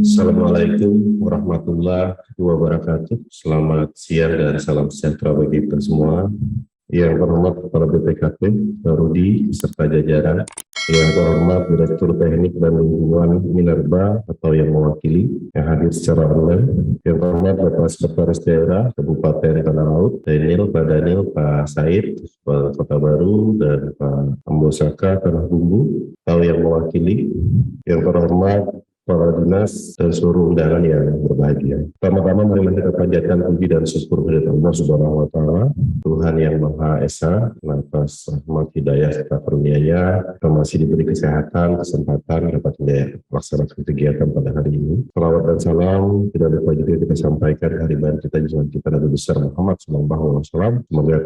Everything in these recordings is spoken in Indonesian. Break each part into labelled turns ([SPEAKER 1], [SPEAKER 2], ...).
[SPEAKER 1] Assalamualaikum warahmatullahi wabarakatuh. Selamat siang dan salam sejahtera bagi kita semua. Yang terhormat Kepala BPKP, Rudi, beserta jajaran. Yang terhormat Direktur Teknik dan Lingkungan Minerba atau yang mewakili yang hadir secara online. Yang terhormat Bapak Sekretaris Daerah Kabupaten Tanah Laut, Pak Daniel, Pak Said, Pak Kota Baru, dan Pak Ambosaka Tanah Bumbu, atau yang mewakili. Yang terhormat Kepala Dinas dan seluruh undangan yang berbahagia. Pertama-tama marilah kita panjatkan puji dan syukur kepada Allah Subhanahu wa Ta'ala, Tuhan yang Maha Esa, atas rahmat hidayah serta karunia-Nya, kita masih diberi kesehatan, kesempatan dapat melaksanakan kegiatan pada hari ini. Salawat dan salam tidak lupa juga kita sampaikan kehadiran kita junjungan kita Nabi besar Muhammad SAW. Semoga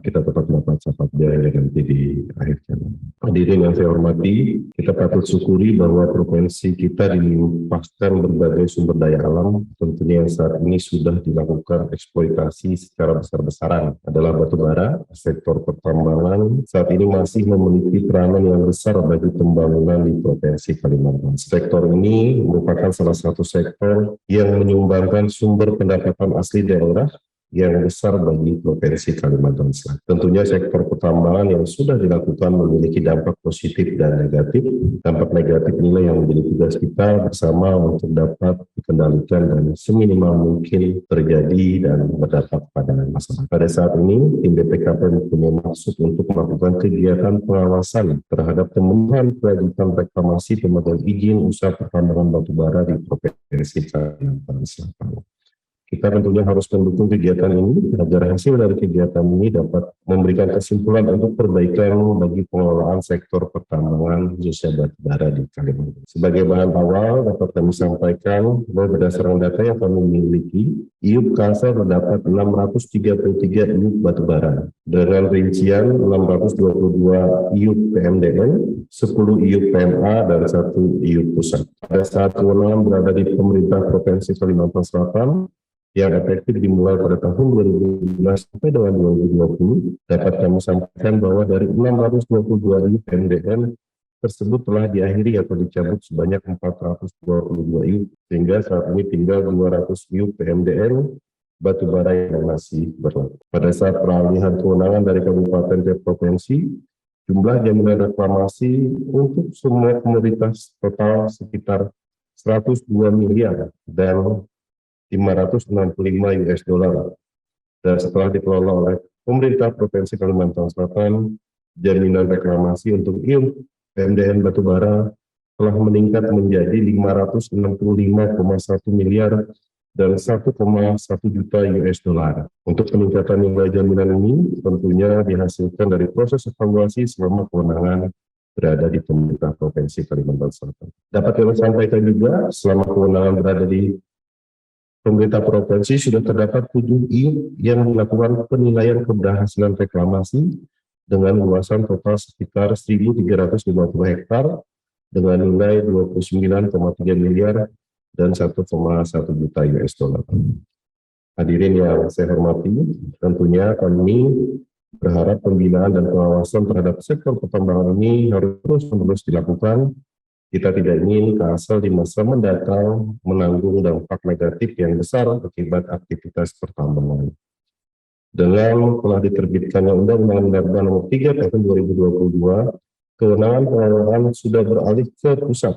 [SPEAKER 1] kita tetap mendapat syafaat dia nanti di akhir zaman. Hadirin yang saya hormati, kita patut syukuri bahwa provinsi kita dilimpahkan berbagai sumber daya alam. Tentunya yang saat ini sudah dilakukan eksploitasi secara besar-besaran adalah batu bara. Sektor pertambangan saat ini masih memiliki peranan yang besar bagi pembangunan di Provinsi Kalimantan. Sektor ini merupakan salah satu sektor yang menyumbangkan sumber pendapatan asli daerah yang besar bagi Provinsi Kalimantan Selatan. Tentunya sektor pertambangan yang sudah dilakukan memiliki dampak positif dan negatif. Dampak negatif inilah yang menjadi tugas kita bersama untuk dapat dikendalikan dan seminimal mungkin terjadi dan berdampak pada masyarakat. Pada saat ini, tim BPKP mempunyai maksud untuk melakukan kegiatan pengawasan terhadap pemenuhan kewajiban reklamasi pemegang izin usaha pertambangan batubara di Provinsi Kalimantan Selatan. Kita tentunya harus mendukung kegiatan ini agar hasil dari kegiatan ini dapat memberikan kesimpulan untuk perbaikan bagi pengelolaan sektor pertambangan khususnya batubara di Kalimantan. Sebagai bahan awal dapat kami sampaikan bahwa berdasarkan data yang kami miliki, IUP Kalsel terdapat 633 IUP batubara dengan rincian 622 IUP PMDN, 10 IUP PMA, dan 1 IUP pusat. Pada saat kewenangan berada di pemerintah Provinsi Kalimantan Selatan, yang efektif dimulai pada tahun 2012 sampai dengan 2020, dapat kami sampaikan bahwa dari 622 IUP PMDN tersebut telah diakhiri atau dicabut sebanyak 422 IUP, sehingga saat ini tinggal 200 IUP PMDN batubara yang masih berlaku. Pada saat peralihan kewenangan dari kabupaten ke provinsi, jumlah jaminan reklamasi untuk semua komoditas total sekitar 102 miliar dan 565 US dollar. Dan setelah dikelola oleh pemerintah Provinsi Kalimantan Selatan, jaminan reklamasi untuk IUP PMDN batubara telah meningkat menjadi 565,1 miliar dan 1,1 juta US dollar. Untuk peningkatan nilai jaminan ini tentunya dihasilkan dari proses evaluasi selama kewenangan berada di pemerintah Provinsi Kalimantan Selatan. Dapat kami sampaikan juga, selama kewenangan berada di pemerintah provinsi sudah terdapat 7 IUP yang melakukan penilaian keberhasilan reklamasi dengan luasan total sekitar 1.350 hektar dengan nilai 29,3 miliar dan 1,1 juta US dollar. Hadirin yang saya hormati, tentunya kami berharap pembinaan dan pengawasan terhadap sektor pertambangan ini harus terus dilakukan. Kita tidak ingin Kalsel di masa mendatang menanggung dampak negatif yang besar akibat aktivitas pertambangan. Dengan telah diterbitkannya Undang-Undang Minerba Nomor 3 Tahun 2022, kewenangan pengelolaan sudah beralih ke pusat.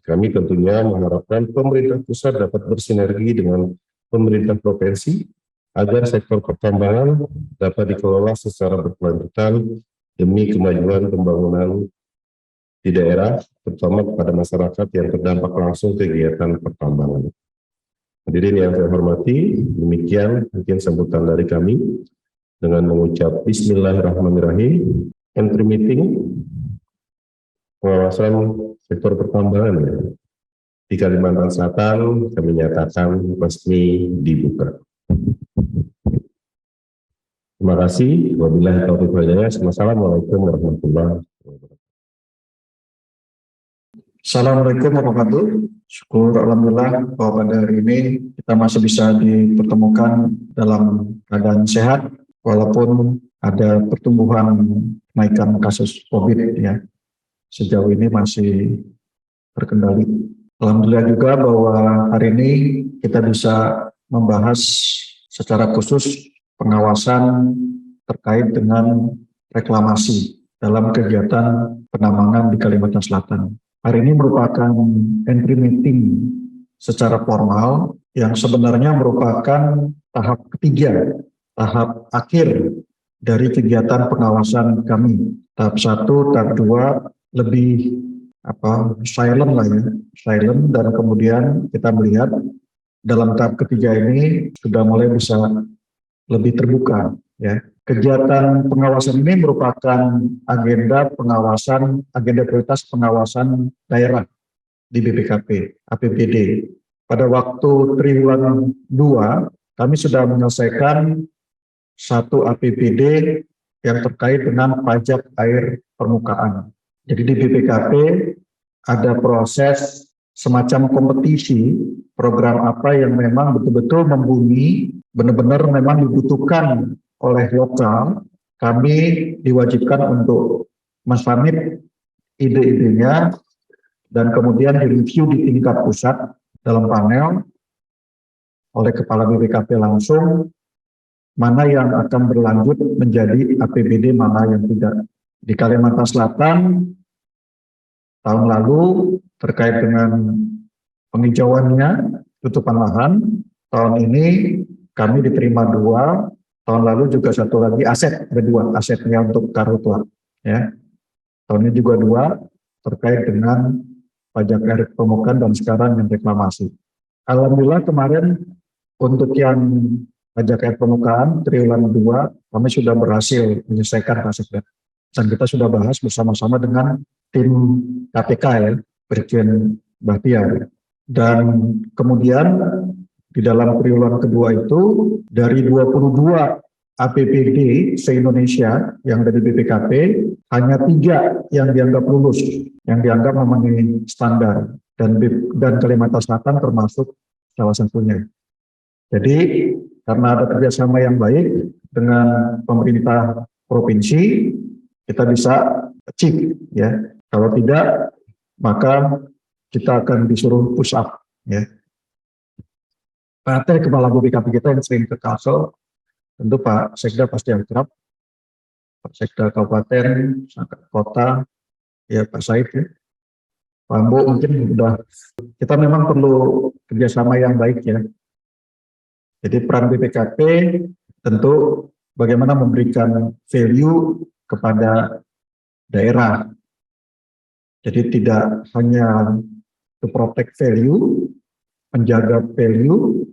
[SPEAKER 1] Kami tentunya mengharapkan pemerintah pusat dapat bersinergi dengan pemerintah provinsi agar sektor pertambangan dapat dikelola secara berkelanjutan demi kemajuan pembangunan di daerah, terutama kepada masyarakat yang terdampak langsung kegiatan pertambangan. Hadirin yang saya hormati, demikian mungkin sambutan dari kami dengan mengucap Bismillahirrahmanirrahim. Entry meeting pengawasan sektor pertambangan di Kalimantan Selatan kami nyatakan resmi dibuka. Terima kasih. Wabillahi taufiq wal hidayah. Wassalamualaikum warahmatullahi wabarakatuh.
[SPEAKER 2] Assalamualaikum warahmatullahi wabarakatuh. Syukur alhamdulillah bahwa pada hari ini kita masih bisa dipertemukan dalam keadaan sehat walaupun ada pertumbuhan kenaikan kasus COVID ya. Sejauh ini masih terkendali. Alhamdulillah juga bahwa hari ini kita bisa membahas secara khusus pengawasan terkait dengan reklamasi dalam kegiatan penambangan di Kalimantan Selatan. Hari ini merupakan entry meeting secara formal yang sebenarnya merupakan tahap ketiga, tahap akhir dari kegiatan pengawasan kami. Tahap 1, tahap 2 lebih silent lah ya, silent, dan kemudian kita melihat dalam tahap ketiga ini sudah mulai bisa lebih terbuka ya. Kegiatan pengawasan ini merupakan agenda prioritas pengawasan daerah di BPKP, APBD. Pada waktu triwulan 2, kami sudah menyelesaikan satu APBD yang terkait dengan pajak air permukaan. Jadi di BPKP ada proses semacam kompetisi program apa yang memang betul-betul membumi, benar-benar memang dibutuhkan oleh lokal. Kami diwajibkan untuk mensubmit ide-idenya dan kemudian direview di tingkat pusat dalam panel oleh Kepala BPKP langsung, mana yang akan berlanjut menjadi APBD, mana yang tidak. Di Kalimantan Selatan tahun lalu terkait dengan penghijauannya, tutupan lahan, tahun ini kami diterima 2, tahun lalu juga satu lagi aset, ada 2 asetnya untuk karhutla ya. Tahun ini juga 2 terkait dengan pajak air permukaan dan sekarang yang reklamasi. Alhamdulillah kemarin untuk yang pajak air permukaan triwulan 2 kami sudah berhasil menyelesaikan asetnya. Dan kita sudah bahas bersama-sama dengan tim KPK ya, Brigjen Bahtiar. Dan kemudian di dalam triwulan kedua itu dari 22 APBD se-Indonesia yang ada di BPKP, hanya 3 yang dianggap lulus, yang dianggap memenuhi standar, dan Kalimantan Selatan termasuk salah satunya. Jadi karena ada kerjasama yang baik dengan pemerintah provinsi, kita bisa achieve ya. Kalau tidak, maka kita akan disuruh push up ya. Pak Kepala BPKP kita yang sering ke Kalsel, tentu Pak Sekda pasti akrab, Pak Sekda Kabupaten, Kota, ya Pak Said ya. Pak Ambo mungkin sudah, kita memang perlu kerjasama yang baik ya. Jadi peran BPKP tentu bagaimana memberikan value kepada daerah. Jadi tidak hanya to protect value, menjaga value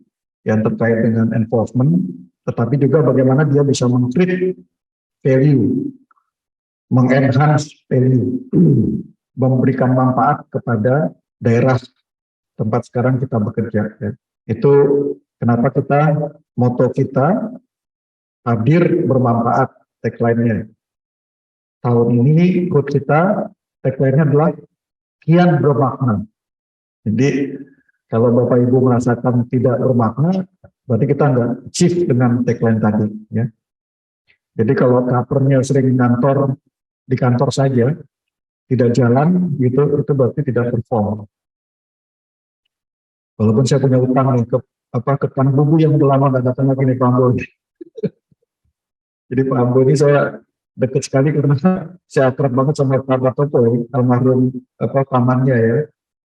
[SPEAKER 2] yang terkait dengan enforcement, tetapi juga bagaimana dia bisa meng-create value, mengenhance value, memberikan manfaat kepada daerah tempat sekarang kita bekerja. Ya. Itu kenapa moto kita hadir bermanfaat, tagline-nya. Tahun ini quote kita, tagline-nya adalah kian bermakna. Jadi kalau Bapak Ibu merasakan tidak bermakna, berarti kita nggak achieve dengan tagline tadi. Ya. Jadi kalau covernya sering di kantor saja, tidak jalan, gitu, itu berarti tidak perform. Walaupun saya punya utang nih ke Tuan Bubu yang udah lama nggak datang lagi nih Pak Ambo. Jadi Pak Ambo ini saya dekat sekali karena saya akrab banget sama Pak Batopo, almarhum pamannya ya.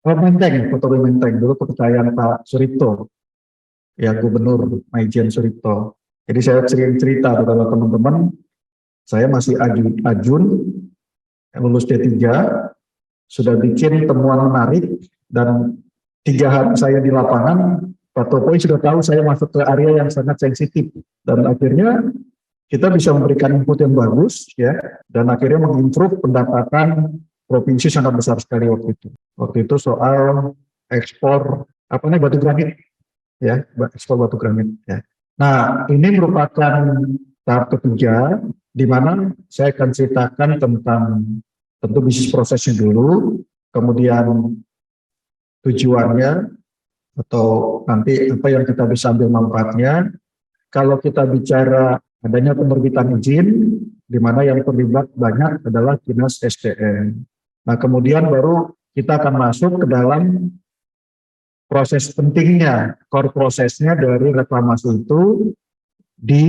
[SPEAKER 2] Foto Menteng, dulu kepercayaan Pak Suripto, ya Gubernur Maijen Suripto. Jadi saya sering cerita kepada teman-teman, saya masih ajun, lulus D3, sudah bikin temuan menarik, dan 3 hari saya di lapangan, Pak Topoi sudah tahu saya masuk ke area yang sangat sensitif, dan akhirnya kita bisa memberikan input yang bagus, ya, dan akhirnya mengimprove pendapatan provinsi sangat besar sekali waktu itu. Waktu itu soal ekspor batu granit, ya, ekspor batu granit. Ya. Nah, ini merupakan tahap ketiga, di mana saya akan ceritakan tentang tentu bisnis prosesnya dulu, kemudian tujuannya atau nanti apa yang kita bisa ambil manfaatnya. Kalau kita bicara adanya penerbitan izin, di mana yang terlibat banyak adalah Dinas SDM. Nah, kemudian baru kita akan masuk ke dalam proses pentingnya, core prosesnya dari reklamasi itu di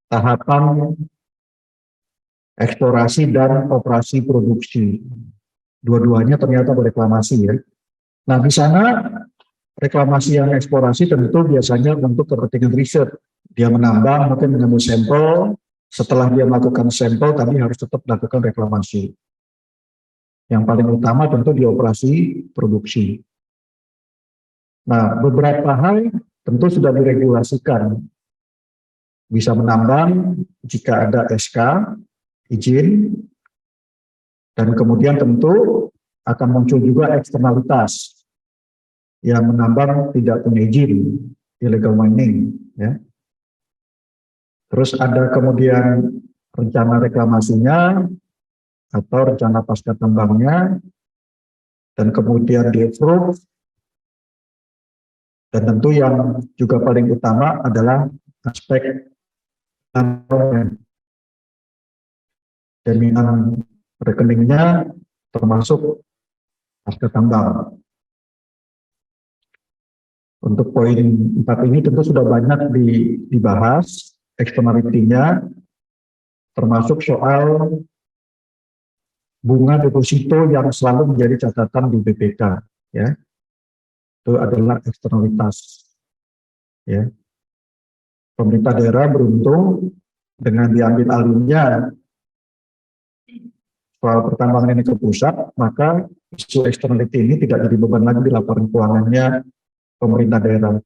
[SPEAKER 2] tahapan eksplorasi dan operasi produksi. Dua-duanya ternyata bereklamasi ya. Nah di sana reklamasi yang eksplorasi tentu biasanya untuk kepentingan riset. Dia menambang, mungkin mengambil sampel. Setelah dia melakukan sampel, tadi harus tetap melakukan reklamasi. Yang paling utama tentu di operasi produksi. Nah, beberapa hal tentu sudah diregulasikan. Bisa menambang jika ada SK, izin, dan kemudian tentu akan muncul juga eksternalitas yang menambang tidak punya izin, illegal mining. Ya. Terus ada kemudian rencana reklamasinya atau rencana pasca tambangnya, dan kemudian di-approve, dan tentu yang juga paling utama adalah aspek jaminan rekeningnya termasuk pasca tambang. Untuk poin 4 ini tentu sudah banyak dibahas eksternalitinya, termasuk soal bunga deposito yang selalu menjadi catatan di BPK, ya. Itu adalah eksternalitas. Ya. Pemerintah daerah beruntung dengan diambil alihnya soal pertambangan ini ke pusat, maka isu eksternality ini tidak jadi beban lagi di laporan keuangannya pemerintah daerah.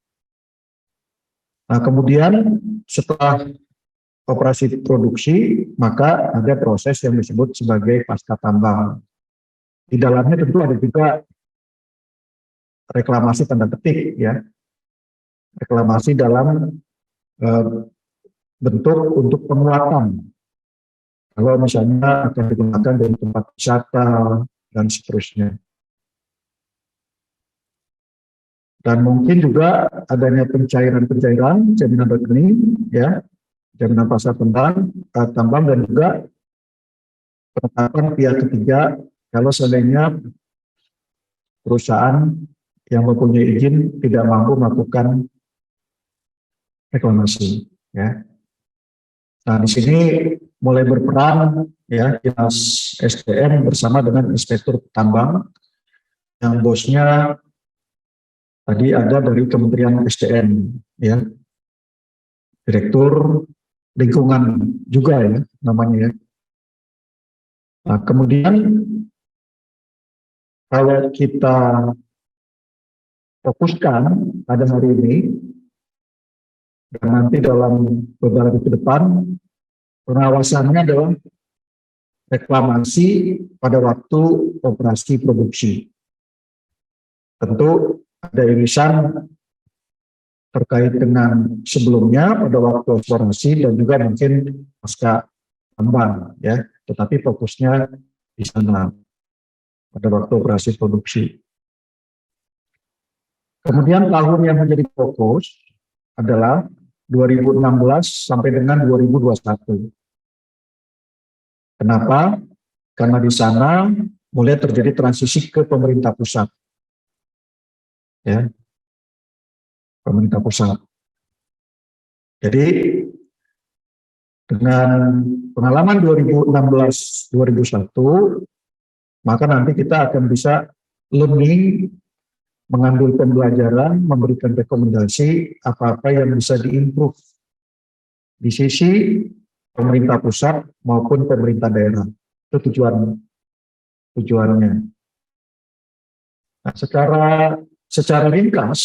[SPEAKER 2] Nah, kemudian setelah operasi produksi, maka ada proses yang disebut sebagai pasca tambang. Di dalamnya tentu ada juga reklamasi tanda petik, ya. Reklamasi dalam bentuk untuk penguatan. Kalau misalnya akan digunakan dari tempat wisata dan seterusnya. Dan mungkin juga adanya pencairan-pencairan jaminan rekening, ya, jaminan pasar tambang dan juga penetapan pihak ketiga kalau seandainya perusahaan yang mempunyai izin tidak mampu melakukan reklamasi, ya. Nah, di sini mulai berperan ya Dinas SDM bersama dengan Inspektur Tambang yang bosnya tadi ada dari Kementerian SDM, ya, Direktur Lingkungan juga ya namanya ya. Nah, kemudian kalau kita fokuskan pada hari ini dan nanti dalam beberapa hari ke depan, pengawasannya adalah reklamasi pada waktu operasi produksi. Tentu ada irisan terkait dengan sebelumnya pada waktu eksplorasi dan juga mungkin pasca tambang, ya. Tetapi fokusnya di sana pada waktu operasi produksi. Kemudian tahun yang menjadi fokus adalah 2016 sampai dengan 2021. Kenapa? Karena di sana mulai terjadi transisi ke pemerintah pusat. Ya. Pemerintah pusat. Jadi dengan pengalaman 2016-2001, maka nanti kita akan bisa learning, mengambil pembelajaran, memberikan rekomendasi apa-apa yang bisa diimprove di sisi pemerintah pusat maupun pemerintah daerah. Itu tujuannya. Nah, secara ringkas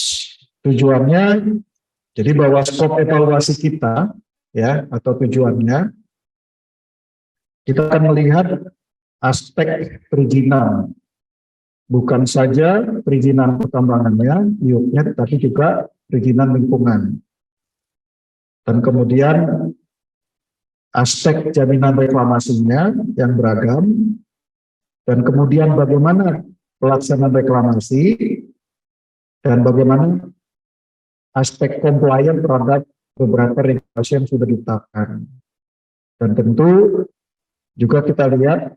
[SPEAKER 2] tujuannya, jadi bahwa skop evaluasi kita, ya, atau tujuannya, kita akan melihat aspek perizinan. Bukan saja perizinan pertambangannya, IUP-nya, tetapi juga perizinan lingkungan. Dan kemudian aspek jaminan reklamasinya yang beragam, dan kemudian bagaimana pelaksanaan reklamasi, dan bagaimana aspek compliant terhadap beberapa regulasi yang sudah ditetapkan. Dan tentu juga kita lihat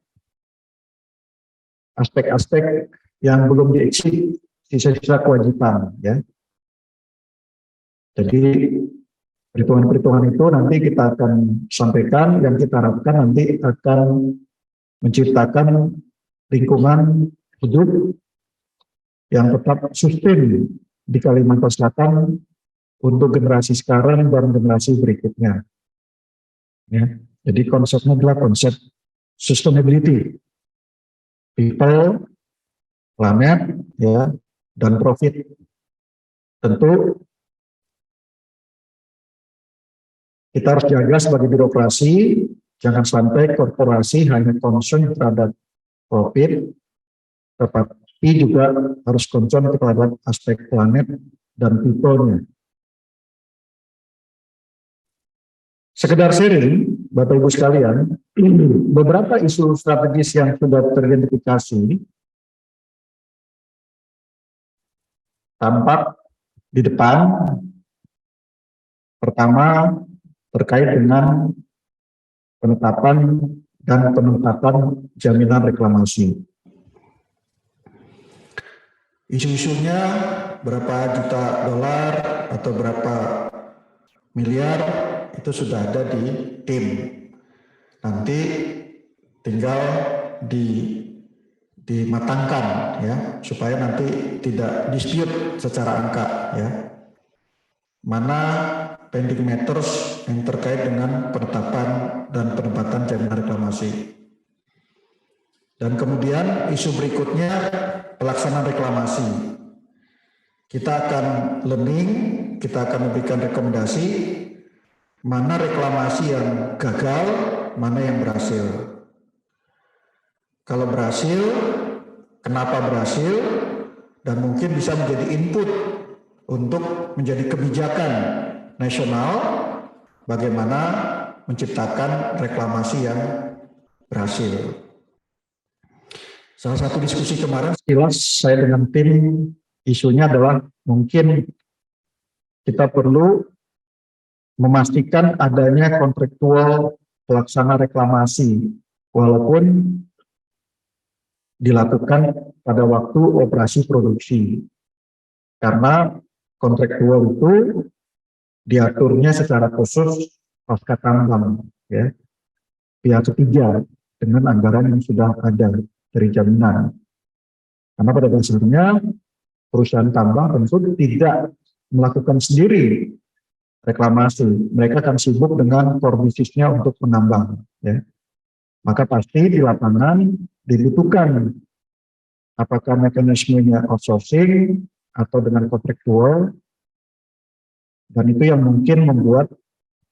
[SPEAKER 2] aspek-aspek yang belum diisi sisa-sisa kewajiban ya. Jadi perhitungan-perhitungan itu nanti kita akan sampaikan, yang kita harapkan nanti akan menciptakan lingkungan hidup yang tetap sustain di Kalimantan Selatan untuk generasi sekarang dan generasi berikutnya. Ya, jadi konsepnya adalah konsep sustainability, people, planet, ya, dan profit. Tentu kita harus jaga sebagai birokrasi, jangan sampai korporasi hanya concern terhadap profit, tetapi juga harus concern terhadap aspek planet dan people-nya. Sekedar sharing, Bapak Ibu sekalian, beberapa isu strategis yang sudah teridentifikasi tampak di depan. Pertama, terkait dengan penetapan dan penempatan jaminan reklamasi. Isu-isunya berapa juta dolar atau berapa miliar itu sudah ada di tim. Nanti tinggal dimatangkan ya, supaya nanti tidak dispute secara angka ya. Mana pending matters yang terkait dengan penetapan dan penempatan jaminan reklamasi. Dan kemudian isu berikutnya pelaksanaan reklamasi. Kita akan learning, kita akan memberikan rekomendasi mana reklamasi yang gagal, mana yang berhasil. Kalau berhasil, kenapa berhasil, dan mungkin bisa menjadi input untuk menjadi kebijakan nasional bagaimana menciptakan reklamasi yang berhasil. Salah satu diskusi kemarin sekilas saya dengan tim, isunya adalah mungkin kita perlu memastikan adanya kontraktual pelaksana reklamasi walaupun dilakukan pada waktu operasi produksi, karena kontraktual itu diaturnya secara khusus pasca tambang ya, pihak ketiga dengan anggaran yang sudah ada dari jaminan. Karena pada dasarnya perusahaan tambang tentu tidak melakukan sendiri reklamasi, mereka akan sibuk dengan core bisnisnya untuk menambang ya. Maka pasti di lapangan dibutuhkan apakah mekanismenya outsourcing atau dengan kontraktual, dan itu yang mungkin membuat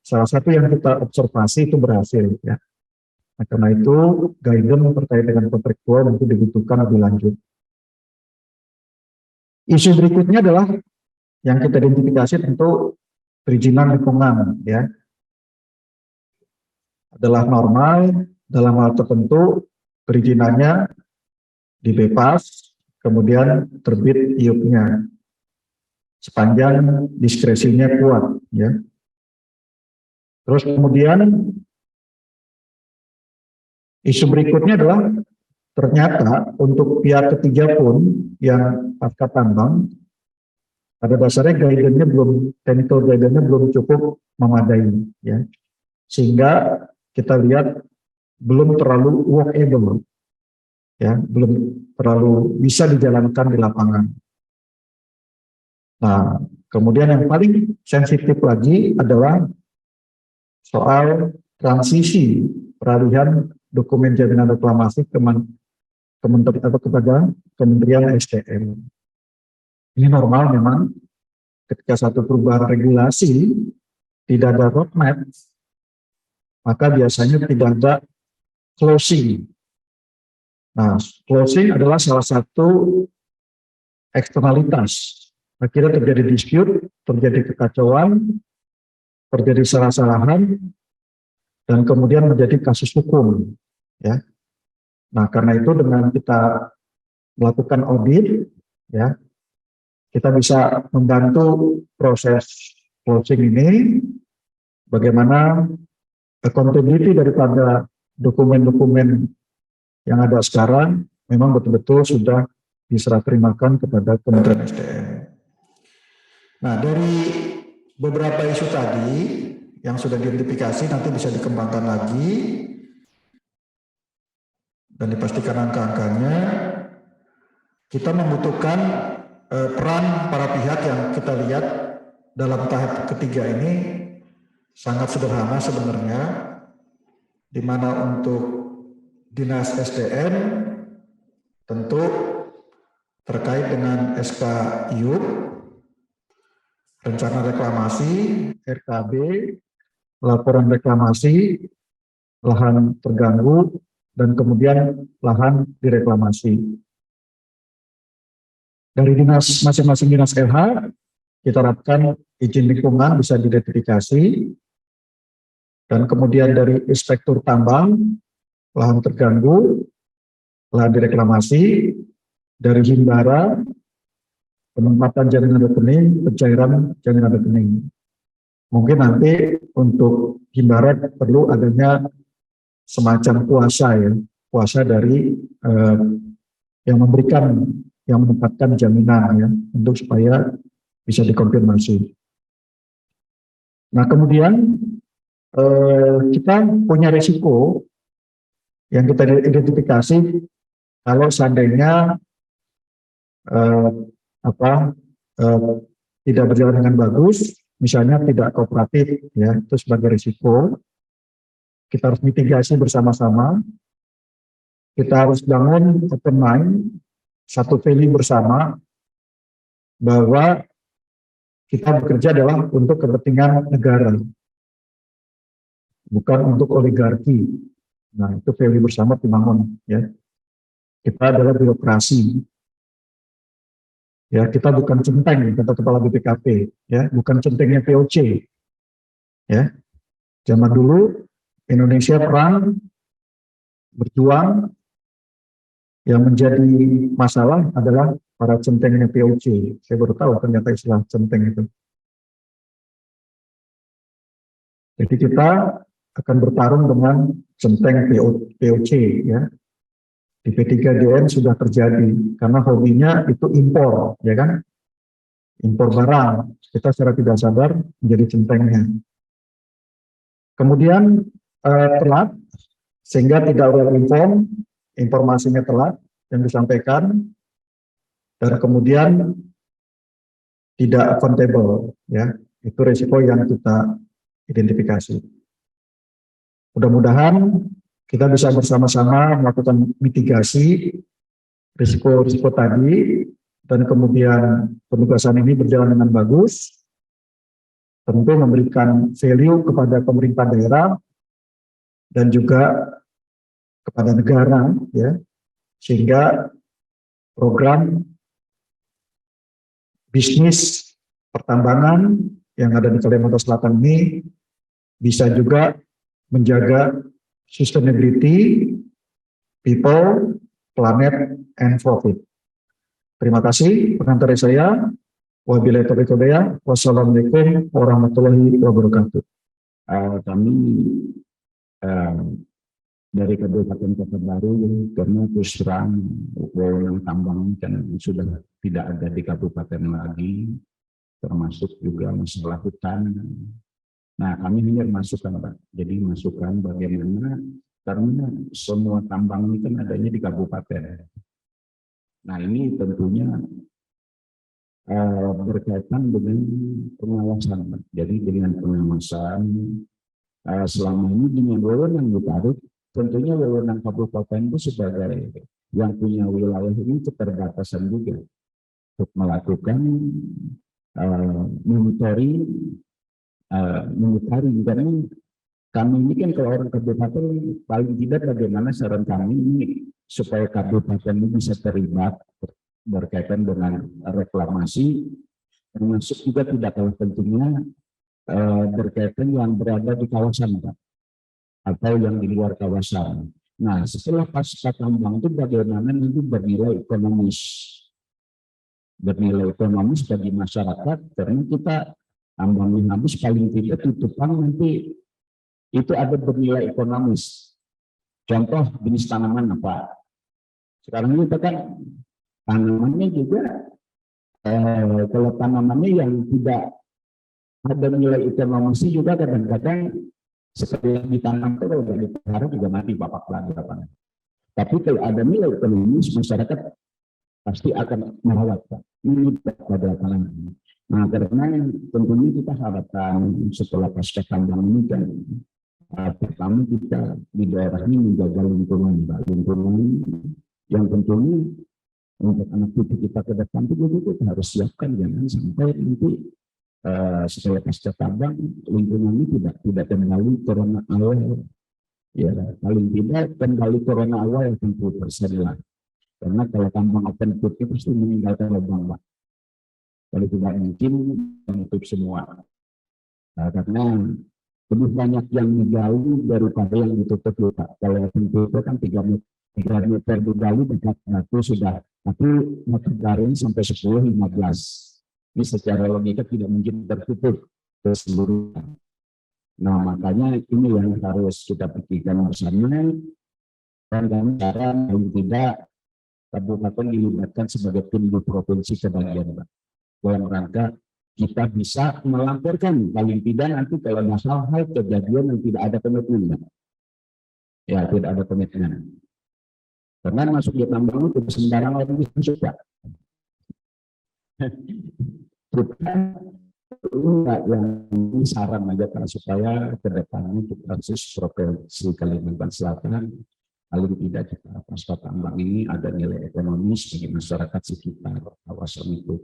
[SPEAKER 2] salah satu yang kita observasi itu berhasil ya. Nah, karena itu guidance terkait dengan kontraktual itu dibutuhkan lebih lanjut. Isu berikutnya adalah yang kita identifikasi tentu perizinan lingkungan ya. Adalah normal dalam hal tertentu perizinannya dibebas, kemudian terbit IUP-nya sepanjang diskresinya kuat ya. Terus kemudian isu berikutnya adalah ternyata untuk pihak ketiga pun yang pasca tambang pada dasarnya guidance-nya belum, technical guidance-nya belum cukup memadai ya. Sehingga kita lihat belum terlalu workable ya, belum terlalu bisa dijalankan di lapangan. Nah, kemudian yang paling sensitif lagi adalah soal transisi peralihan dokumen jaminan reklamasi kepada Kementerian SDM. Ini normal memang ketika satu perubahan regulasi tidak ada roadmap, maka biasanya tidak ada closing. Nah, closing adalah salah satu eksternalitas. Akhirnya terjadi dispute, terjadi kekacauan, terjadi salah-salahan, dan kemudian menjadi kasus hukum. Ya. Nah, karena itu dengan kita melakukan audit, ya, kita bisa membantu proses closing ini, bagaimana accountability daripada dokumen-dokumen yang ada sekarang memang betul-betul sudah diserah terimakan kepada Kementerian SDM. Nah, dari beberapa isu tadi yang sudah diidentifikasi nanti bisa dikembangkan lagi dan dipastikan angka-angkanya. Kita membutuhkan peran para pihak yang kita lihat dalam tahap ketiga ini sangat sederhana sebenarnya, di mana untuk Dinas SDM tentu terkait dengan SK IUP, rencana reklamasi, RKB, laporan reklamasi, lahan terganggu, dan kemudian lahan direklamasi. Dari dinas masing-masing dinas LH, kita harapkan izin lingkungan bisa diidentifikasi, dan kemudian dari inspektur tambang, lahan terganggu, lahan direklamasi, dari Himbara, penempatan jaminan rekening, pencairan jaminan rekening. Mungkin nanti untuk Himbara perlu adanya semacam kuasa ya, kuasa dari yang memberikan, yang menempatkan jaminan ya, untuk supaya bisa dikonfirmasi. Nah, kemudian kita punya risiko yang kita identifikasi kalau seandainya tidak berjalan dengan bagus, misalnya tidak kooperatif, ya, itu sebagai risiko. Kita harus mitigasi bersama-sama. Kita harus bangun open mind, satu value bersama bahwa kita bekerja adalah untuk kepentingan negara, bukan untuk oligarki. Nah, itu value bersama dibangun, ya. Kita adalah birokrasi, ya. Kita bukan centeng, kata kepala BPKP, ya, bukan centengnya VOC, ya. Zaman dulu Indonesia perang, berjuang, yang menjadi masalah adalah para centengnya VOC. Saya baru tahu ternyata istilah centeng itu. Jadi kita akan bertarung dengan centeng VOC, ya. Di P3DN sudah terjadi karena hobinya itu impor, ya kan? Impor barang. Kita secara tidak sadar menjadi centengnya. Kemudian telat sehingga tidak well informed, informasinya telat yang disampaikan, dan kemudian tidak accountable, ya. Itu risiko yang kita identifikasi. Mudah-mudahan kita bisa bersama-sama melakukan mitigasi risiko-risiko tadi, dan kemudian penugasan ini berjalan dengan bagus, tentu memberikan value kepada pemerintah daerah dan juga kepada negara, ya, sehingga program bisnis pertambangan yang ada di Kalimantan Selatan ini bisa juga menjaga sustainability, people, planet, and profit. Terima kasih pengantar saya. Wabillahi taufiq wal hidayah. Wassalamualaikum warahmatullahi wabarakatuh.
[SPEAKER 3] Kami dari Kabupaten Kota Baru, karena terus terang wewenang tambang kan sudah tidak ada di kabupaten lagi, termasuk juga masalah hutan. Nah, kami hanya masukan, Pak. Jadi masukan bagaimana, karena semua tambang ini kan adanya di kabupaten. Nah, ini tentunya berkaitan dengan pengawasan, Pak. Jadi dengan pengawasan selama ini dengan wewenang ditaruh, tentunya wewenang kabupaten itu sebagai yang punya wilayah ini keterbatasan juga untuk melakukan monitoring, karena kami ini kan kalau orang kabupaten paling tidak bagaimana saran kami ini supaya kabupaten ini bisa terlibat berkaitan dengan reklamasi, termasuk juga tidak kalah pentingnya berkaitan yang berada di kawasan, Pak, atau yang di luar kawasan. Nah, setelah pasca tambang itu bagaimana nanti bernilai ekonomis bagi masyarakat, karena kita tambangnya habis paling tidak tutupan nanti itu ada bernilai ekonomis. Contoh jenis tanaman apa? Sekarang kita kan tanamannya juga kalau tanamannya yang tidak ada nilai ekonomi juga kadang-kadang seperti yang ditanam itu kalau tidak dipelihara juga mati bapak lagi. Tapi kalau ada nilai ekonomis masyarakat pasti akan merawat ini pada tanaman. Nah, karena tentunya kita harapkan setelah pasca tambang ini kan pertama kita di daerah ini menjaga lingkungan yang tentunya untuk anak cucu kita ke depan itu kita harus siapkan jangan sampai nanti setelah pasca tambang lingkungan ini tidak kembali corona awal. Ya, paling tidak kembali corona awal 10% lah. Karena kalau tambang open pit itu pasti meninggalkan lubang, Pak. Kalau tidak mungkin menutup semua. Nah, karena lebih banyak yang digali daripada yang ditutup, Pak. Kalau open pit itu kan 3 meter digali dekat batu sudah. Tapi meter garing sampai 10-15. Ini secara logika tidak mungkin tertutup keseluruhan. Nah, makanya ini yang harus kita pikirkan bersama. Dan kami sekarang paling tidak kabupaten dilibatkan sebagai tim di provinsi kebagian, Pak. Dalam rangka kita bisa melaporkan paling tidak nanti kalau ada hal-hal kejadian yang tidak ada komitmen, Pak. Ya, tidak ada komitmen. Karena masuk di tambang itu sembarang orang bisa masuk, Pak. Kita yang ini saran aja Pak, supaya ke depannya kita khusus provinsi Kalimantan Selatan paling tidak kita pasca tambang ini ada nilai ekonomis bagi masyarakat sekitar kawasan itu.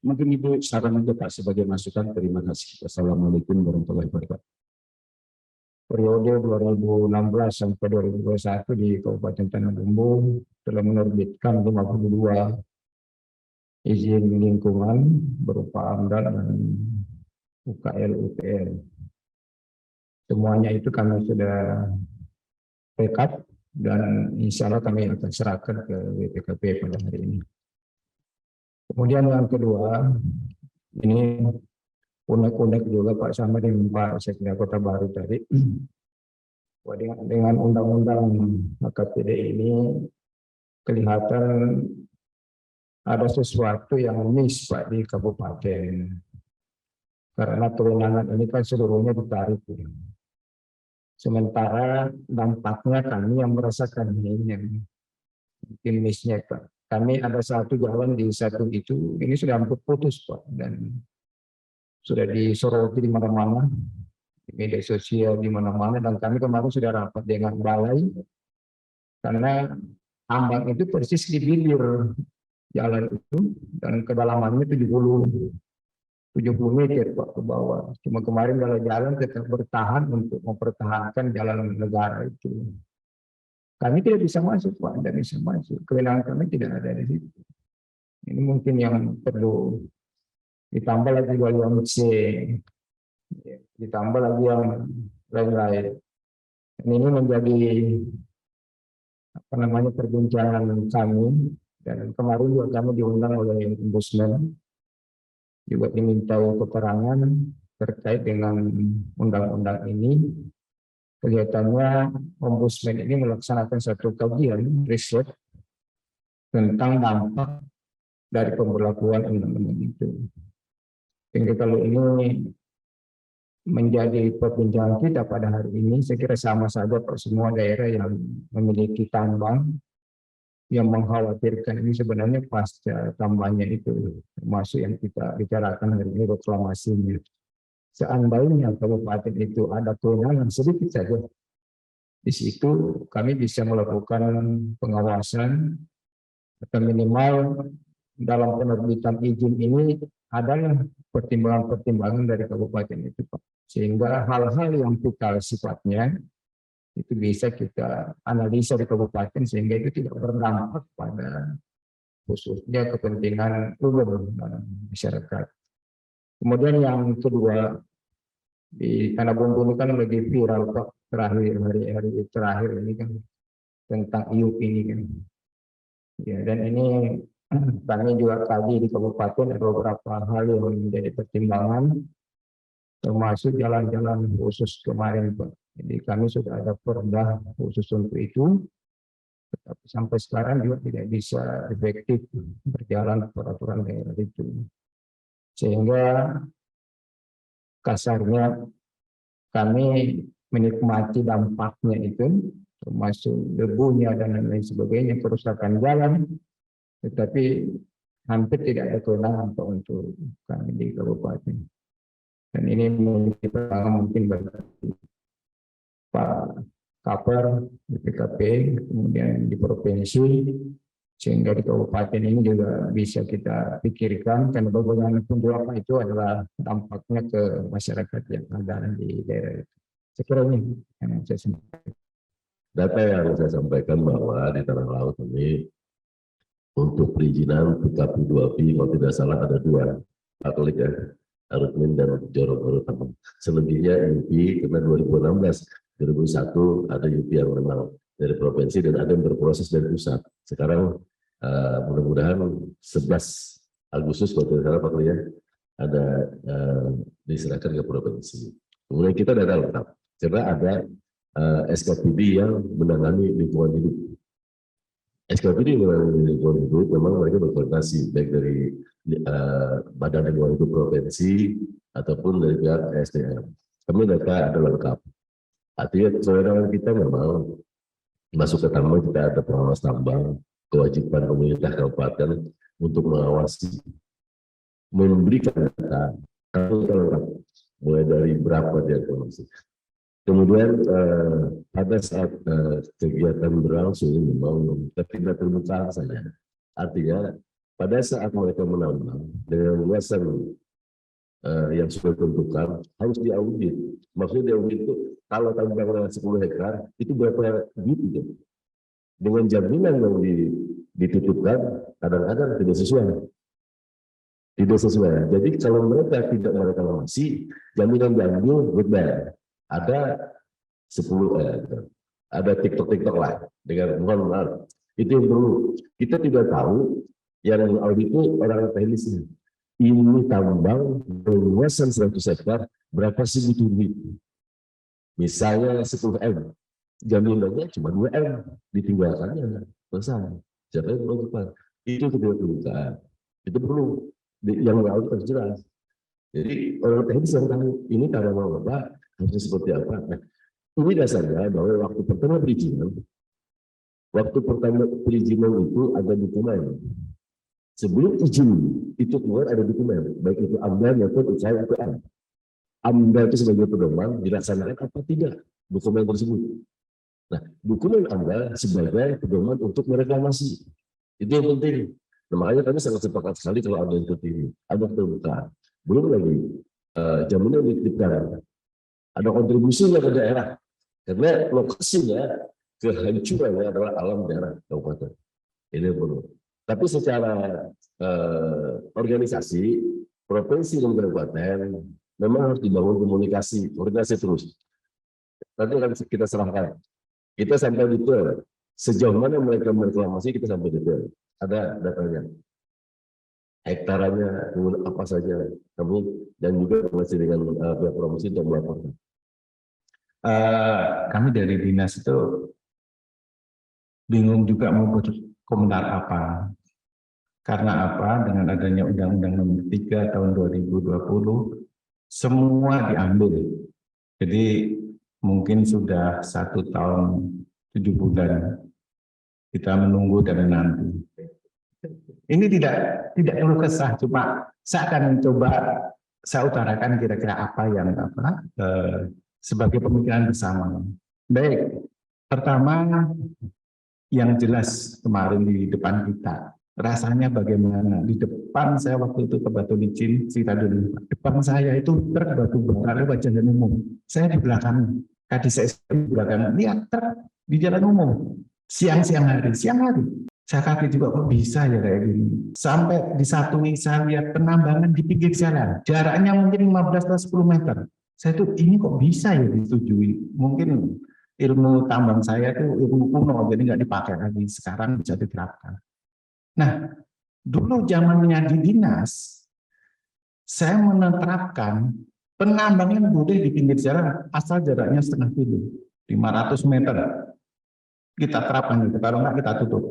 [SPEAKER 3] Mungkin itu saran aja Pak sebagai masukan. Terima kasih. Wassalamualaikum warahmatullahi wabarakatuh.
[SPEAKER 2] Periode 2016 sampai 2021 di Kabupaten Tanah Bumbu telah menerbitkan 52 izin lingkungan berupa AMDAL dan UKL UPL. Semuanya itu kami sudah backup dan insya Allah kami akan serahkan ke BPKP pada hari ini. Kemudian yang kedua, ini unek-unek juga Pak sama dengan Pak Sekda Kota Baru tadi. Dengan undang-undang HKPD ini kelihatan ada sesuatu yang miss Pak di kabupaten. Karena kewenangan ini kan seluruhnya ditarik. Sementara dampaknya kami yang merasakan ini yang mungkin missnya Pak. Kami ada satu jalan di satu itu, ini sudah hampir putus Pak. Dan sudah disoroti di mana-mana, di media sosial di mana-mana. Dan kami kemarin sudah rapat dengan balai. Karena tambang itu persis di bibir jalan itu. Dan kedalamannya 70 meter Pak ke bawah. Cuma kemarin kalau jalan tetap bertahan untuk mempertahankan jalan negara itu. Kami tidak bisa masuk Pak, tidak bisa masuk. Kewenangan kami tidak ada di situ. Ini mungkin yang perlu ditambah lagi volume C, ditambah lagi yang lain-lain. Ini menjadi perbincangan kami dan kemarin juga kami diundang oleh Ombudsman. Juga dimintai keterangan terkait dengan undang-undang ini. Kelihatannya Ombudsman ini melaksanakan satu kajian riset tentang dampak dari pemberlakuan undang-undang itu. Sehingga kalau ini menjadi perbincangan kita pada hari ini, saya kira sama saja Pak, semua daerah yang memiliki tambang yang mengkhawatirkan ini sebenarnya pasca tambahnya itu, termasuk yang kita bicarakan hari ini reklamasinya. Seandainya kabupaten itu ada kewenangan sedikit saja, di situ kami bisa melakukan pengawasan atau minimal dalam penerbitan izin ini adalah pertimbangan-pertimbangan dari kabupaten itu Pak. Sehingga hal-hal yang vital sifatnya itu bisa kita analisa di kabupaten sehingga itu tidak berdampak pada khususnya kepentingan umum masyarakat. Kemudian yang kedua, di Tanah Bumbu ini kan lagi viral Pak, terakhir hari-hari terakhir ini kan tentang IUP ini kan. Ya, dan ini kami juga kaji di kabupaten ada beberapa hal yang menjadi pertimbangan, termasuk jalan-jalan khusus kemarin Pak. Jadi kami sudah ada perda khusus untuk itu.
[SPEAKER 3] Tetapi sampai sekarang juga tidak bisa efektif berjalan peraturan daerah itu. Sehingga kasarnya kami menikmati dampaknya itu, termasuk debunya dan lain sebagainya, kerusakan jalan, tetapi hampir tidak ada kewenangan untuk kami di kabupaten. Dan ini mungkin bagi Pak Kaper di PKP, kemudian di provinsi, sehingga di kabupaten ini juga bisa kita pikirkan, karena bagaimanapun apa itu adalah dampaknya ke masyarakat yang ada di daerah itu. Saya kira ini yang saya sampaikan.
[SPEAKER 1] Data yang saya sampaikan bahwa di Tanah Laut ini untuk perizinan PKP 2P kalau tidak salah ada 2 katolik ya, Arutmin dan Jorok Baru. Selebihnya UP karena 2016, 2001 ada UP yang memang dari provinsi dan ada yang berproses dari pusat. Sekarang mudah-mudahan 11 Agustus kalau tidak salah Pak Lia ada diserahkan ke provinsi. Kemudian kita data lengkap karena ada SKPD yang menangani lingkungan hidup. SKPD menangani lingkungan hidup memang mereka berkoordinasi baik dari Badan Lingkungan Hidup Provinsi ataupun dari pihak SDM. Kami data ada lengkap. Artinya kewenangan kita memang masuk ke tambang, kita ada pengawas tambang, kewajiban pemerintah kabupaten untuk mengawasi, memberikan data lengkap, mulai dari berapa dia informasi. Kemudian pada saat kegiatan berlangsung memang tidak terbuka saja. Artinya pada saat mereka menambang dengan luasan yang sudah ditentukan harus diaudit. Maksudnya diaudit itu kalau tambang 10 hektar itu berapa gitu. Dengan jaminan yang ditutupkan kadang-kadang tidak sesuai. Tidak sesuai. Jadi kalau mereka tidak mereklamasi, jaminan diambil berbeda. Ada 10 ada TikTok lah dengan mohon maaf. Itu yang perlu. Kita tidak tahu yang audit itu orang teknisnya. Ini tambang luasan 100 hektar berapa sih butuh duit? Misalnya 10 M, jaminannya cuma 2 M, ditinggalkannya selesai. Siapa yang melakukan? Itu tidak terbuka. Itu perlu yang audit harus jelas. Jadi orang teknis yang tahu ini karena mau apa, harusnya seperti apa. Nah, ini dasarnya bahwa waktu pertama perizinan itu ada dokumen. Sebelum izin itu keluar ada dokumen, baik itu AMDA maupun UKM. AMDA itu sebagai pedoman dilaksanakan apa tidak dokumen tersebut. Nah, dokumen AMDA sebagai pedoman untuk mereklamasi. Itu yang penting. Nah, makanya kami sangat sepakat sekali kalau ada yang seperti ini, ada terbuka. Belum lagi jaminan dititipkan, ada kontribusinya ke daerah, karena lokasinya kehancurannya adalah alam daerah kabupaten. Ini perlu. Tapi secara organisasi provinsi dan kabupaten memang harus dibangun koordinasi terus. Nanti akan kita serahkan. Kita sampai detail sejauh mana mereka mereklamasi, kita sampai detail. Ada datanya. Hektarannya apa saja kami dan juga masih dengan pihak promosi untuk melaporkan.
[SPEAKER 2] Kami dari dinas itu bingung juga mau berkomentar apa. Karena apa? Dengan adanya Undang-Undang Nomor 3 Tahun 2020 semua diambil. Jadi mungkin sudah 1 tahun 7 bulan kita menunggu dari nanti. Ini tidak perlu kesah, cuma saya akan coba saya utarakan kira-kira apa yang sebagai pemikiran bersama. Baik, pertama yang jelas kemarin di depan kita, rasanya bagaimana? Di depan saya waktu itu ke Batu Licin, cerita dulu. Depan saya itu truk batu bara lewat jalan umum. Saya di belakang, Kadis di belakang, lihat truk di jalan umum. Siang hari. Saya kaget juga, kok bisa ya kayak gini. Sampai di satu saya lihat penambangan di pinggir jalan. Jaraknya mungkin 15-10 meter. Saya tuh, ini kok bisa ya disetujui. Mungkin ilmu tambang saya itu ilmu kuno, jadi nggak dipakai lagi. Sekarang bisa diterapkan. Nah, dulu zamannya di dinas, saya menerapkan penambangan boleh di pinggir jalan asal jaraknya setengah kilo, 500 meter.
[SPEAKER 3] kita terapkan itu, kalau enggak kita tutup.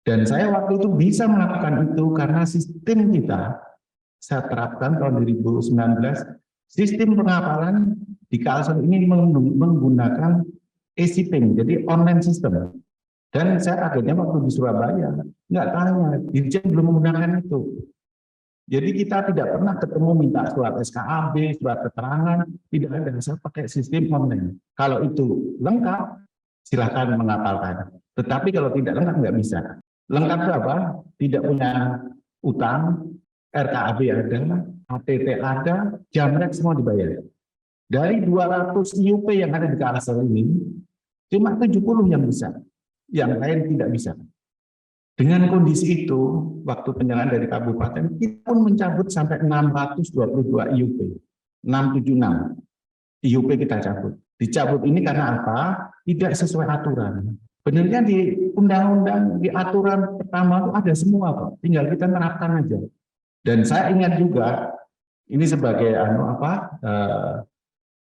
[SPEAKER 3] Dan saya waktu itu bisa melakukan itu karena sistem kita, saya terapkan tahun 2019, sistem pengapalan di Kalsel ini menggunakan e-shipping, jadi online system. Dan saya kagetnya waktu di Surabaya, nggak tanya, Dirjen belum menggunakan itu. Jadi kita tidak pernah ketemu minta surat SKAB, surat keterangan, tidak ada. Saya pakai sistem online. Kalau itu lengkap, silakan mengapalkan. Tetapi kalau tidak lengkap, nggak bisa. Lengkap itu apa? Tidak punya utang, RKAB ada, ATT ada, jamrek semua dibayar. Dari 200 IUP yang ada di Kalsel ini, cuma 70 yang bisa. Yang lain tidak bisa. Dengan kondisi itu, waktu penyerahan dari kabupaten, kita pun mencabut sampai 622 IUP. 676 IUP kita cabut. Dicabut ini karena apa? Tidak sesuai aturan. Benarnya di undang-undang, di aturan pertama itu ada semua, Pak. Tinggal kita menerapkan aja. Dan saya ingat juga, ini sebagai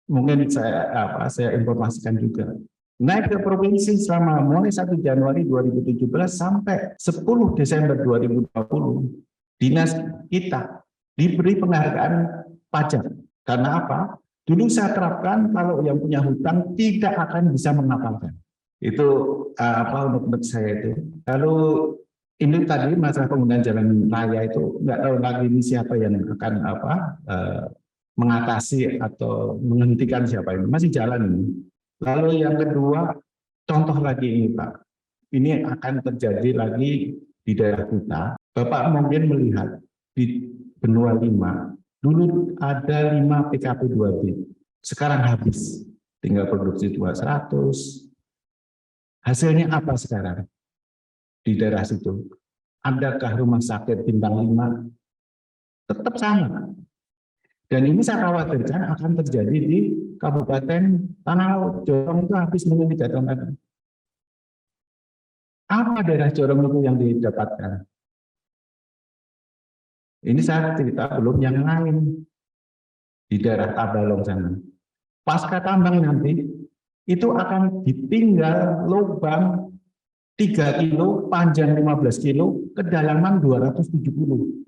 [SPEAKER 3] mungkin saya informasikan juga. Naik ke provinsi selama mulai 1 Januari 2017 sampai 10 Desember 2020, dinas kita diberi penghargaan pajak. Karena apa? Dulu saya terapkan kalau yang punya hutang tidak akan bisa mengapalkan. Itu untuk saya itu. Lalu ini tadi masalah penggunaan jalan raya itu nggak tahu lagi ini siapa yang akan mengatasi atau menghentikan siapa ini. Masih jalan ini. Lalu yang kedua, contoh lagi ini Pak, ini akan terjadi lagi di daerah kita. Bapak mungkin melihat di benua 5, dulu ada 5 PKP 2B, sekarang habis, tinggal produksi 200. Hasilnya apa sekarang di daerah situ? Adakah rumah sakit bintang 5? Tetap sama. Dan ini saya khawatirkan akan terjadi di Kabupaten Tanah Laut. Jorong itu habis menjadi catatan. Apa daerah Jorong itu yang didapatkan? Ini saya cerita belum yang lain di daerah Tabalong sana. Pasca tambang nanti itu akan ditinggal lubang 3 kilo, panjang 15 kilo, kedalaman 270.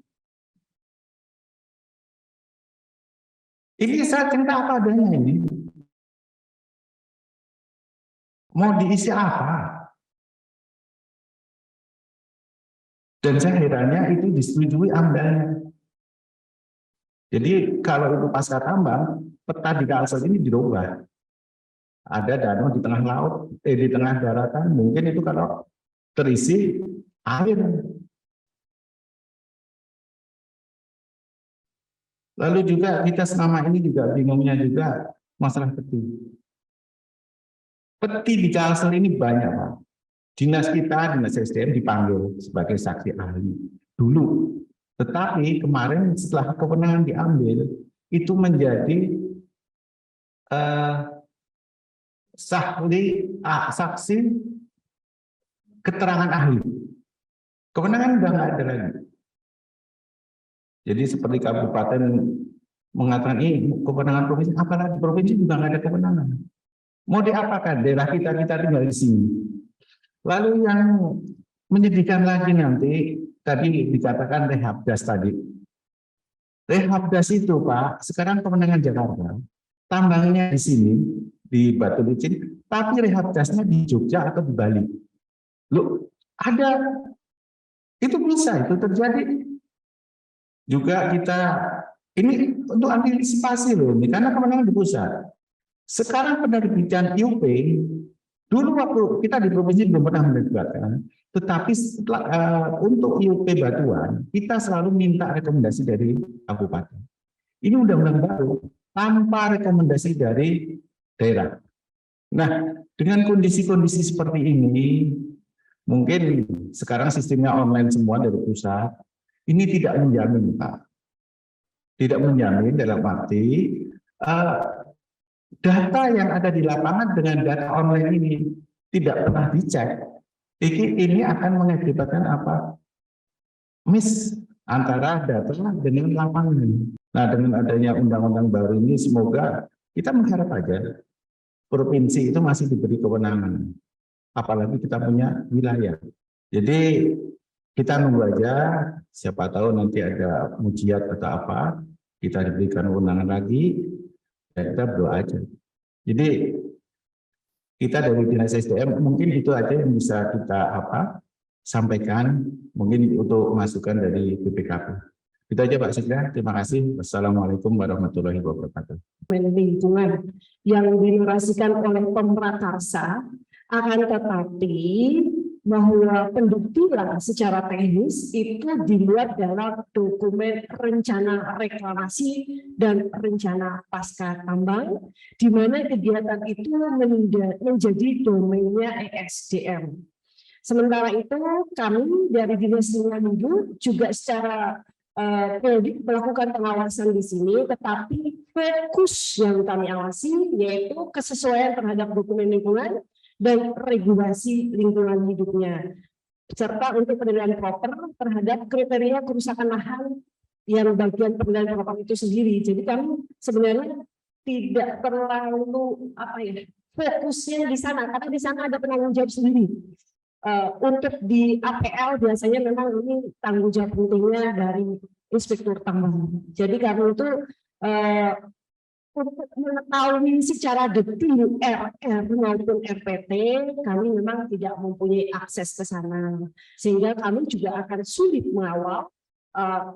[SPEAKER 3] Ini saya cerita apa adanya ini. Mau diisi apa? Dan saya herannya itu disetujui amdalnya. Jadi kalau itu pasca tambang, peta di Kalsel ini dirubah. Ada danau di tengah laut, di tengah daratan, mungkin itu kalau terisi air. Lalu juga kita selama ini juga bingungnya juga masalah peti. Peti di Kalsel ini banyak, Pak. Dinas kita, dinas SDM dipanggil sebagai saksi ahli dulu. Tetapi kemarin setelah kewenangan diambil, itu menjadi saksi keterangan ahli. Kewenangan udah nggak ada lagi. Jadi seperti kabupaten mengatakan ini kewenangan provinsi, apalagi provinsi juga nggak ada kewenangan. Mau diapakan? Daerah kita tinggal di sini. Lalu yang menyedihkan lagi nanti, tadi dikatakan Rehabdas tadi. Rehabdas itu Pak, sekarang kewenangan Jakarta. Tambangnya di sini, di Batu Licin, tapi Rehabdasnya di Jogja atau di Bali. Loh, ada. Itu bisa, itu terjadi. Juga kita ini untuk antisipasi loh, ini karena kewenangan di pusat. Sekarang penerbitan IUP, dulu waktu kita di provinsi belum pernah menerbitkan, tetapi setelah, untuk IUP Batuan kita selalu minta rekomendasi dari kabupaten. Ini undang-undang baru tanpa rekomendasi dari daerah. Nah, dengan kondisi-kondisi seperti ini, mungkin sekarang sistemnya online semua dari pusat. Ini tidak menjamin, Pak. Tidak menjamin dalam arti data yang ada di lapangan dengan data online ini tidak pernah dicek. Ini akan mengakibatkan apa? Miss antara data dengan lapangan. Nah, dengan adanya undang-undang baru ini, semoga kita mengharap aja provinsi itu masih diberi kewenangan. apalagi kita punya wilayah. Jadi kita nunggu aja, siapa tahu nanti ada mujiat atau apa, kita diberikan kewenangan lagi, dan kita berdoa aja. Jadi kita dari Dinas SDM mungkin itu aja yang bisa kita sampaikan, mungkin untuk masukan dari BPKP. Itu aja Pak Sekda, terima kasih. Wassalamualaikum warahmatullahi wabarakatuh.
[SPEAKER 4] Lingkungan yang dinarasikan oleh pemrakarsa, akan tetapi bahwa pendetalan secara teknis itu dibuat dalam dokumen rencana reklamasi dan rencana pasca tambang, di mana kegiatan itu menjadi domainnya ESDM. Sementara itu kami dari Dinas Lingkungan Hidup juga secara melakukan pengawasan di sini, tetapi fokus yang kami awasi yaitu kesesuaian terhadap dokumen lingkungan dan regulasi lingkungan hidupnya, serta untuk penilaian proper terhadap kriteria kerusakan lahan yang bagian penilaian proper itu sendiri. Jadi kami sebenarnya tidak terlalu fokusnya di sana, karena di sana ada penanggung jawab sendiri. Untuk di APL biasanya memang ini tanggung jawab pentingnya dari inspektur tambang. Jadi kami itu untuk mengetahui secara detil RR maupun RPT, kami memang tidak mempunyai akses ke sana, sehingga kami juga akan sulit mengawal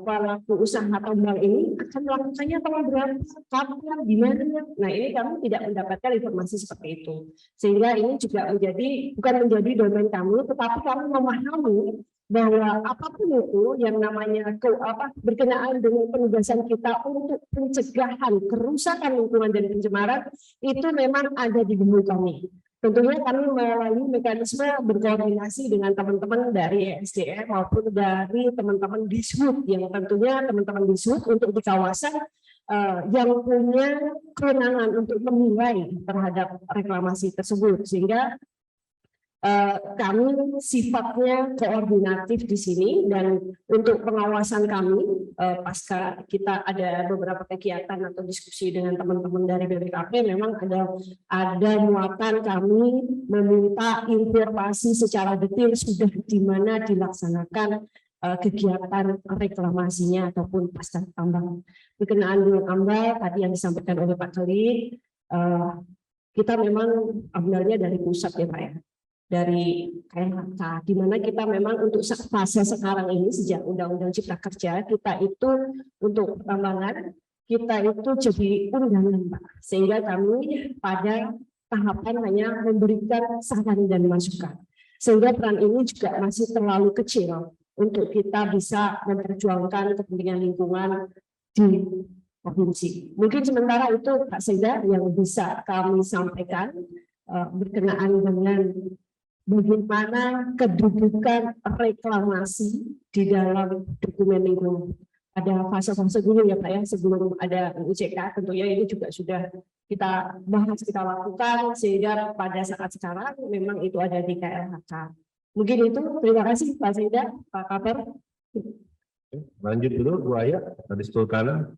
[SPEAKER 4] pelaku usaha tambang ini akan melakukannya tahun berapa, kapan, di mana. Nah, ini kami tidak mendapatkan informasi seperti itu, sehingga ini juga bukan menjadi domain kami, tetapi kami memahami bahwa apapun itu yang namanya berkenaan dengan penugasan kita untuk pencegahan kerusakan lingkungan dan pencemaran itu memang ada di bumi kami. Tentunya kami melalui mekanisme berkoordinasi dengan teman-teman dari ESDM maupun dari teman-teman Dishub, yang tentunya teman-teman Dishub untuk di kawasan yang punya kewenangan untuk menilai terhadap reklamasi tersebut, sehingga kami sifatnya koordinatif di sini. Dan untuk pengawasan kami pasca kita ada beberapa kegiatan atau diskusi dengan teman-teman dari BPKP, memang ada muatan kami meminta informasi secara detail sudah di mana dilaksanakan kegiatan reklamasinya ataupun pasca tambang. Berkenaan dengan AMDAL tadi yang disampaikan oleh Pak Khalid, kita memang ambilnya dari pusat ya Pak ya, dari KLHK, di mana kita memang untuk fase sekarang ini sejak Undang-Undang Cipta Kerja kita itu untuk pertambangan kita itu jadi undangan Pak, sehingga kami pada tahapan hanya memberikan saran dan masukan, sehingga peran ini juga masih terlalu kecil untuk kita bisa memperjuangkan kepentingan lingkungan di provinsi. Mungkin sementara itu Pak Sekda yang bisa kami sampaikan berkenaan dengan bagaimana kedudukan reklamasi di dalam dokumen lingkungan. Ada fase-fase dulu ya Pak ya, sebelum ada UCK, tentunya ini juga sudah kita bahas, kita lakukan, sehingga pada saat sekarang memang itu ada di KLHK. Mungkin itu, terima kasih Pak Sekda, Pak Kaper.
[SPEAKER 1] Lanjut dulu Bu Aya, dari Sulkana.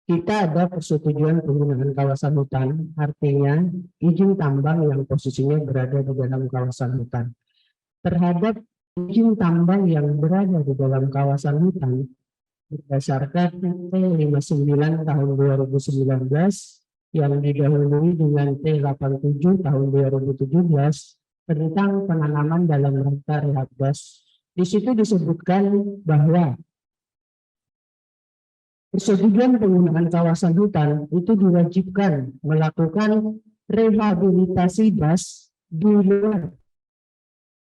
[SPEAKER 5] Kita ada persetujuan penggunaan kawasan hutan, artinya izin tambang yang posisinya berada di dalam kawasan hutan. Terhadap izin tambang yang berada di dalam kawasan hutan, berdasarkan T 59 tahun 2019 yang didahului dengan T 87 tahun 2017 tentang penanaman dalam rangka rehabilitasi. Di situ disebutkan bahwa persetujuan penggunaan kawasan hutan itu diwajibkan melakukan rehabilitasi das di luar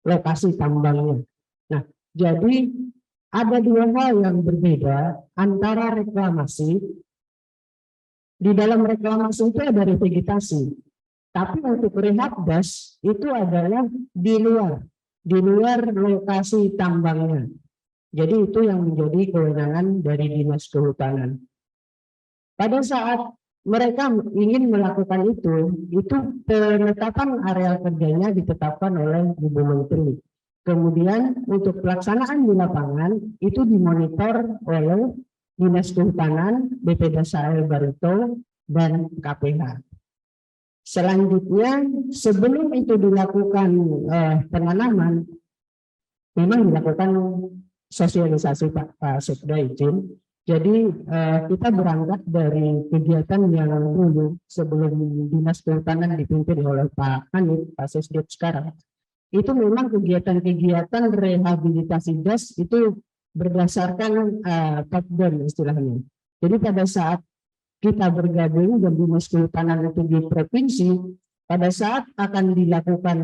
[SPEAKER 5] lokasi tambangnya. Nah, jadi ada dua hal yang berbeda antara reklamasi. Di dalam reklamasi itu ada revegetasi, tapi untuk rehab das itu adalah di luar lokasi tambangnya. Jadi itu yang menjadi kewenangan dari Dinas Kehutanan. Pada saat mereka ingin melakukan itu penetapan areal kerjanya ditetapkan oleh Ibu Menteri. Kemudian untuk pelaksanaan di lapangan itu dimonitor oleh Dinas Kehutanan, BPDASAL Barito, dan KPH. Selanjutnya, sebelum itu dilakukan penanaman, memang dilakukan sosialisasi Pak Sekda izin. Jadi kita berangkat dari kegiatan yang dulu sebelum Dinas Kehutanan dipimpin oleh Pak Hanif, Pak Sesdep sekarang. Itu memang kegiatan-kegiatan rehabilitasi das itu berdasarkan top down istilahnya. Jadi pada saat kita bergabung dan Dinas Kehutanan itu di provinsi, pada saat akan dilakukan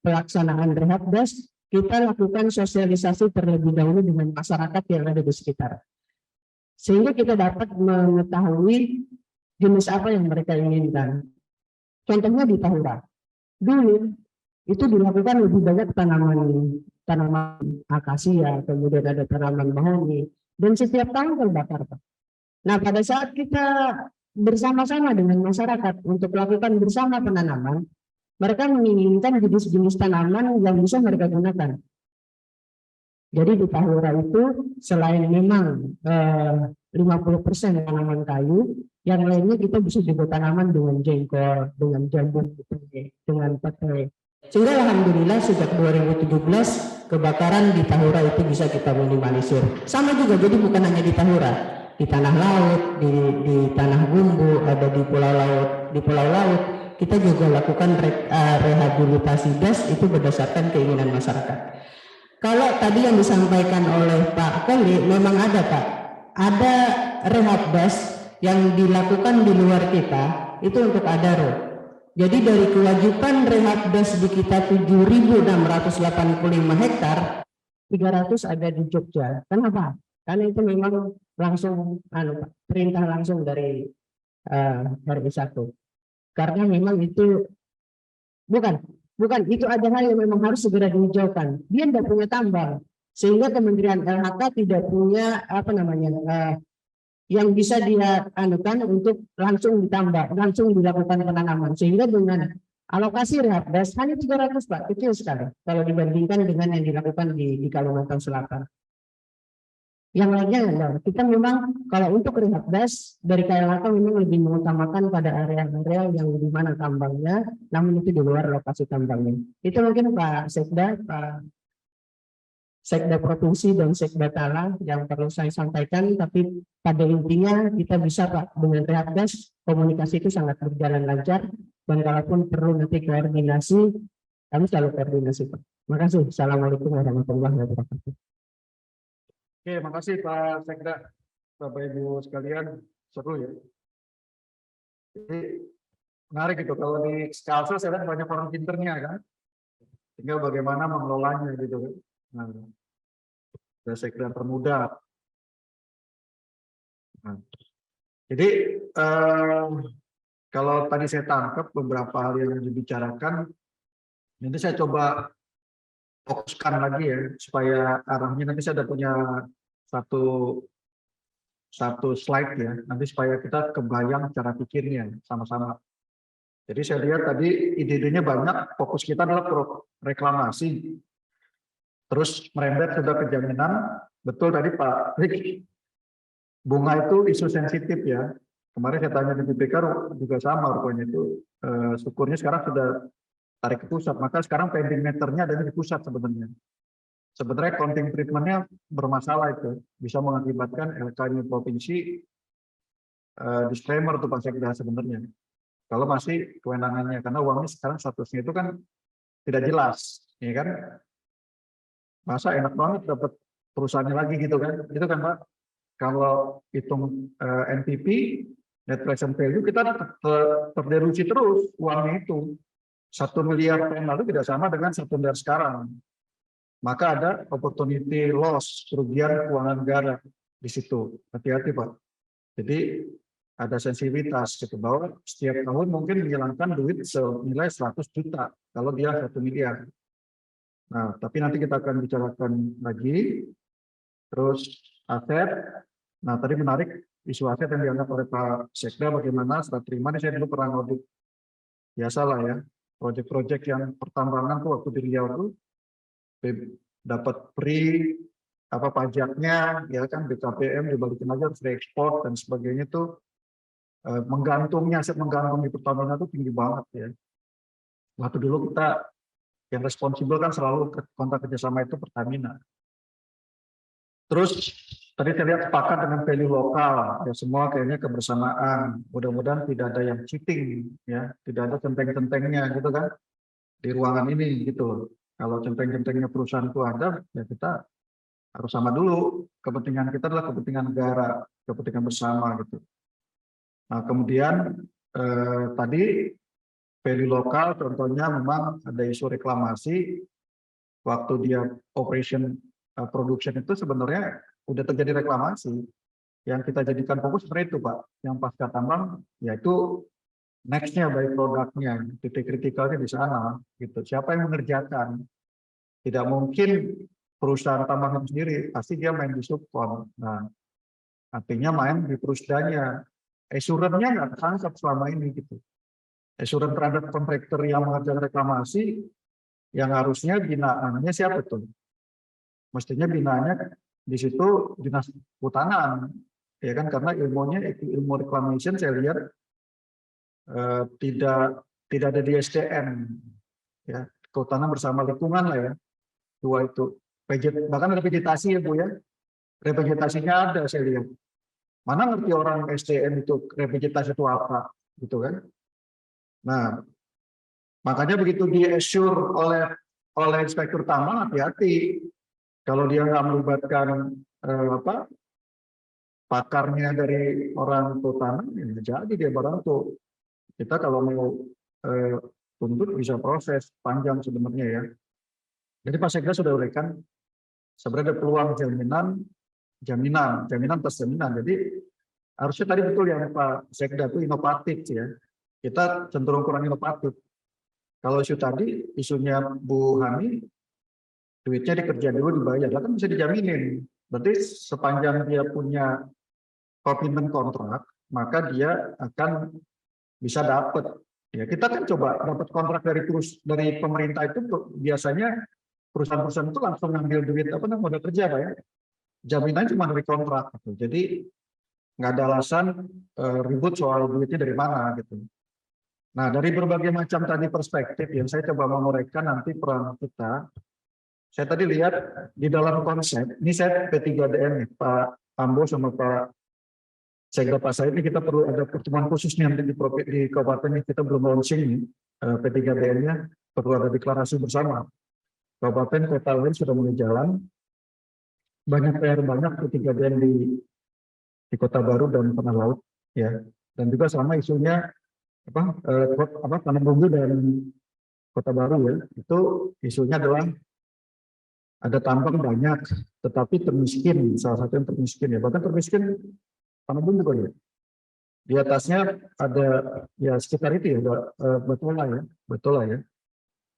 [SPEAKER 5] pelaksanaan rehabdas, kita lakukan sosialisasi terlebih dahulu dengan masyarakat yang ada di sekitar. Sehingga kita dapat mengetahui jenis apa yang mereka inginkan. Contohnya di Tahura. Dulu itu dilakukan lebih banyak tanaman akasia, kemudian ada tanaman mahoni, dan setiap tahun terbakar, Pak. Nah, pada saat kita bersama-sama dengan masyarakat untuk melakukan bersama penanaman, mereka menginginkan jenis-jenis tanaman yang bisa mereka gunakan. Jadi di Tahura itu selain memang 50% tanaman kayu, yang lainnya kita bisa juga tanaman dengan jengkol, dengan jambu, dengan petai. Sehingga alhamdulillah sejak 2017 kebakaran di Tahura itu bisa kita minimalisir. Sama juga, jadi bukan hanya di Tahura, di tanah laut, di tanah bumbu, ada di pulau laut, kita juga lakukan rehabilitasi das itu berdasarkan keinginan masyarakat. Kalau tadi yang disampaikan oleh Pak Koli, memang ada Pak, ada rehab das yang dilakukan di luar kita itu untuk adaro. Jadi dari kewajiban rehab das di kita 7.685 hektar, 300 ada di Jogja. Kenapa? Karena itu memang langsung perintah langsung dari RI 1. Karena memang itu bukan itu ada hal yang memang harus segera dihijaukan. Dia tidak punya tambang, sehingga Kementerian LHK tidak punya yang bisa dia anukan untuk langsung ditambah, langsung dilakukan penanaman. Sehingga dengan alokasi rehab das hanya 300 Pak, kecil sekali kalau dibandingkan dengan yang dilakukan di Kalimantan Selatan. Yang lainnya kita memang kalau untuk rehab das dari KLHK memang lebih mengutamakan pada area-area yang di mana tambangnya, namun itu di luar lokasi tambangnya. Itu mungkin Pak Sekda, Pak Sekda Provinsi dan Sekda Tala yang perlu saya sampaikan, tapi pada intinya kita bisa Pak dengan rehab das komunikasi itu sangat berjalan lancar, dan kalaupun perlu nanti koordinasi, kami selalu koordinasi Pak. Terima kasih. Assalamualaikum warahmatullahi wabarakatuh.
[SPEAKER 2] Oke, makasih Pak Sekda. Bapak Ibu sekalian, seru ya. Jadi menarik gitu kalau di Skalsel saya lihat banyak orang pinternya kan. Tinggal bagaimana mengelolanya gitu kan. Nah, ada Sekda termuda. Nah, jadi kalau tadi saya tangkap beberapa hal yang dibicarakan, nanti saya coba fokuskan lagi ya supaya arahnya nanti saya ada punya satu slide ya nanti supaya kita kebayang cara pikirnya sama-sama. Jadi saya lihat tadi ide-idenya banyak, fokus kita adalah reklamasi, terus merembet sudah ke jaminan. Betul tadi Pak Rick, bunga itu isu sensitif ya. Kemarin saya tanya di BPK juga sama rupanya itu syukurnya sekarang sudah tarik ke pusat, maka sekarang pending meternya ada di pusat sebenarnya. Sebenarnya accounting treatment-nya bermasalah itu, bisa mengakibatkan LK provinsi disclaimer tuh Pak Sekda sebenarnya. Kalau masih kewenangannya, karena uangnya sekarang statusnya itu kan tidak jelas, ya kan? Masa enak banget dapat perusahaannya lagi gitu kan? Itu kan Pak, kalau hitung NPV, net present value, kita terdeduksi terus uangnya itu. 1 miliar tahun lalu tidak sama dengan 1 miliar sekarang. Maka ada opportunity loss, kerugian keuangan negara di situ. Hati-hati Pak. Jadi ada sensitivitas gitu bahwa setiap tahun mungkin menghilangkan duit senilai 100 juta kalau dia 1 miliar. Nah, tapi nanti kita akan bicarakan lagi. Terus aset. Nah, tadi menarik isu aset yang dianggap oleh Pak Sekda bagaimana setelah terima. Ini saya dulu pernah audit. Biasalah ya. Proyek-proyek yang pertambangan tuh waktu di Riau tuh dapat free pajaknya ya kan BKPM dibalikin aja harus reekspor dan sebagainya tuh aset menggantung di Pertamina itu tinggi banget ya. Waktu dulu kita yang responsibel kan selalu kontrak kerjasama itu Pertamina. Terus tadi saya lihat sepakat dengan value lokal, ya semua kayaknya kebersamaan. Mudah-mudahan tidak ada yang cheating, ya, tidak ada centeng-centengnya gitu kan di ruangan ini gitu. Kalau centeng-centengnya perusahaan itu ada, ya kita harus sama dulu. Kepentingan kita adalah kepentingan negara, kepentingan bersama gitu. Nah kemudian tadi value lokal, contohnya memang ada isu reklamasi. Waktu dia operation production itu sebenarnya udah terjadi reklamasi. Yang kita jadikan fokus seperti itu Pak. Yang pasca tambang yaitu next-nya by produknya, titik kritikalnya di sana. Gitu. Siapa yang mengerjakan? Tidak mungkin perusahaan tambang itu sendiri, pasti dia main di subkon. Nah, artinya main di perusdanya. Assurance-nya nggak terangkat selama ini gitu. Assurance terhadap kontraktor yang mengerjakan reklamasi, yang harusnya binaannya siapa tuh? Mestinya binaannya di situ dinas kehutanan, ya kan? Karena ilmunya ilmu reclamation saya lihat tidak ada di SDM, ya kehutanan bersama lingkungan lah ya, dua itu. Bahkan ada vegetasi ya Bu ya, revegetasinya ada saya lihat. Mana ngerti orang SDM itu revegetasi itu apa, gitu kan? Nah, makanya begitu di assure oleh inspektur tambang, hati-hati. Kalau dia nggak melibatkan pakarnya dari orang kehutanan, ya jadi dia barang tuh. Kita kalau mau tuntut bisa proses panjang sebenarnya ya. Jadi Pak Sekda sudah uraikan sebenarnya ada peluang jaminan plus jaminan. Jadi harusnya tadi betul yang Pak Sekda itu inovatif ya. Kita cenderung kurang inovatif. Kalau isu tadi, isunya Bu Hani, duitnya dikerja dulu dibayar, kan bisa dijaminin. Berarti sepanjang dia punya komitmen kontrak, maka dia akan bisa dapat. Ya, kita kan coba dapat kontrak dari pemerintah itu biasanya perusahaan-perusahaan itu langsung ngambil duit modal kerja Pak ya. Jaminan cuma dari kontrak gitu. Jadi nggak ada alasan ribut soal duitnya dari mana gitu. Nah, dari berbagai macam tadi perspektif yang saya coba menguraikan nanti peran kita. Saya tadi lihat di dalam konsep, ini saya P3DN nih, Pak Ambo sama Pak Sekda Pak Said, ini kita perlu ada pertemuan khusus nih nanti di kabupaten ini, kita belum launching nih, P3DN-nya, perlu ada deklarasi bersama. Kabupaten kota lain sudah mulai jalan, banyak PR banyak P3DN di Kota Baru dan Tanah Laut, ya, dan juga sama isunya Tanah Bumbu dan Kota Baru ya, itu isunya adalah ada tambang banyak, tetapi termiskin, salah satu yang termiskin ya, bahkan termiskin Tanah Bumbu kan ya. Di atasnya ada ya sekitar itu ya, betul lah ya.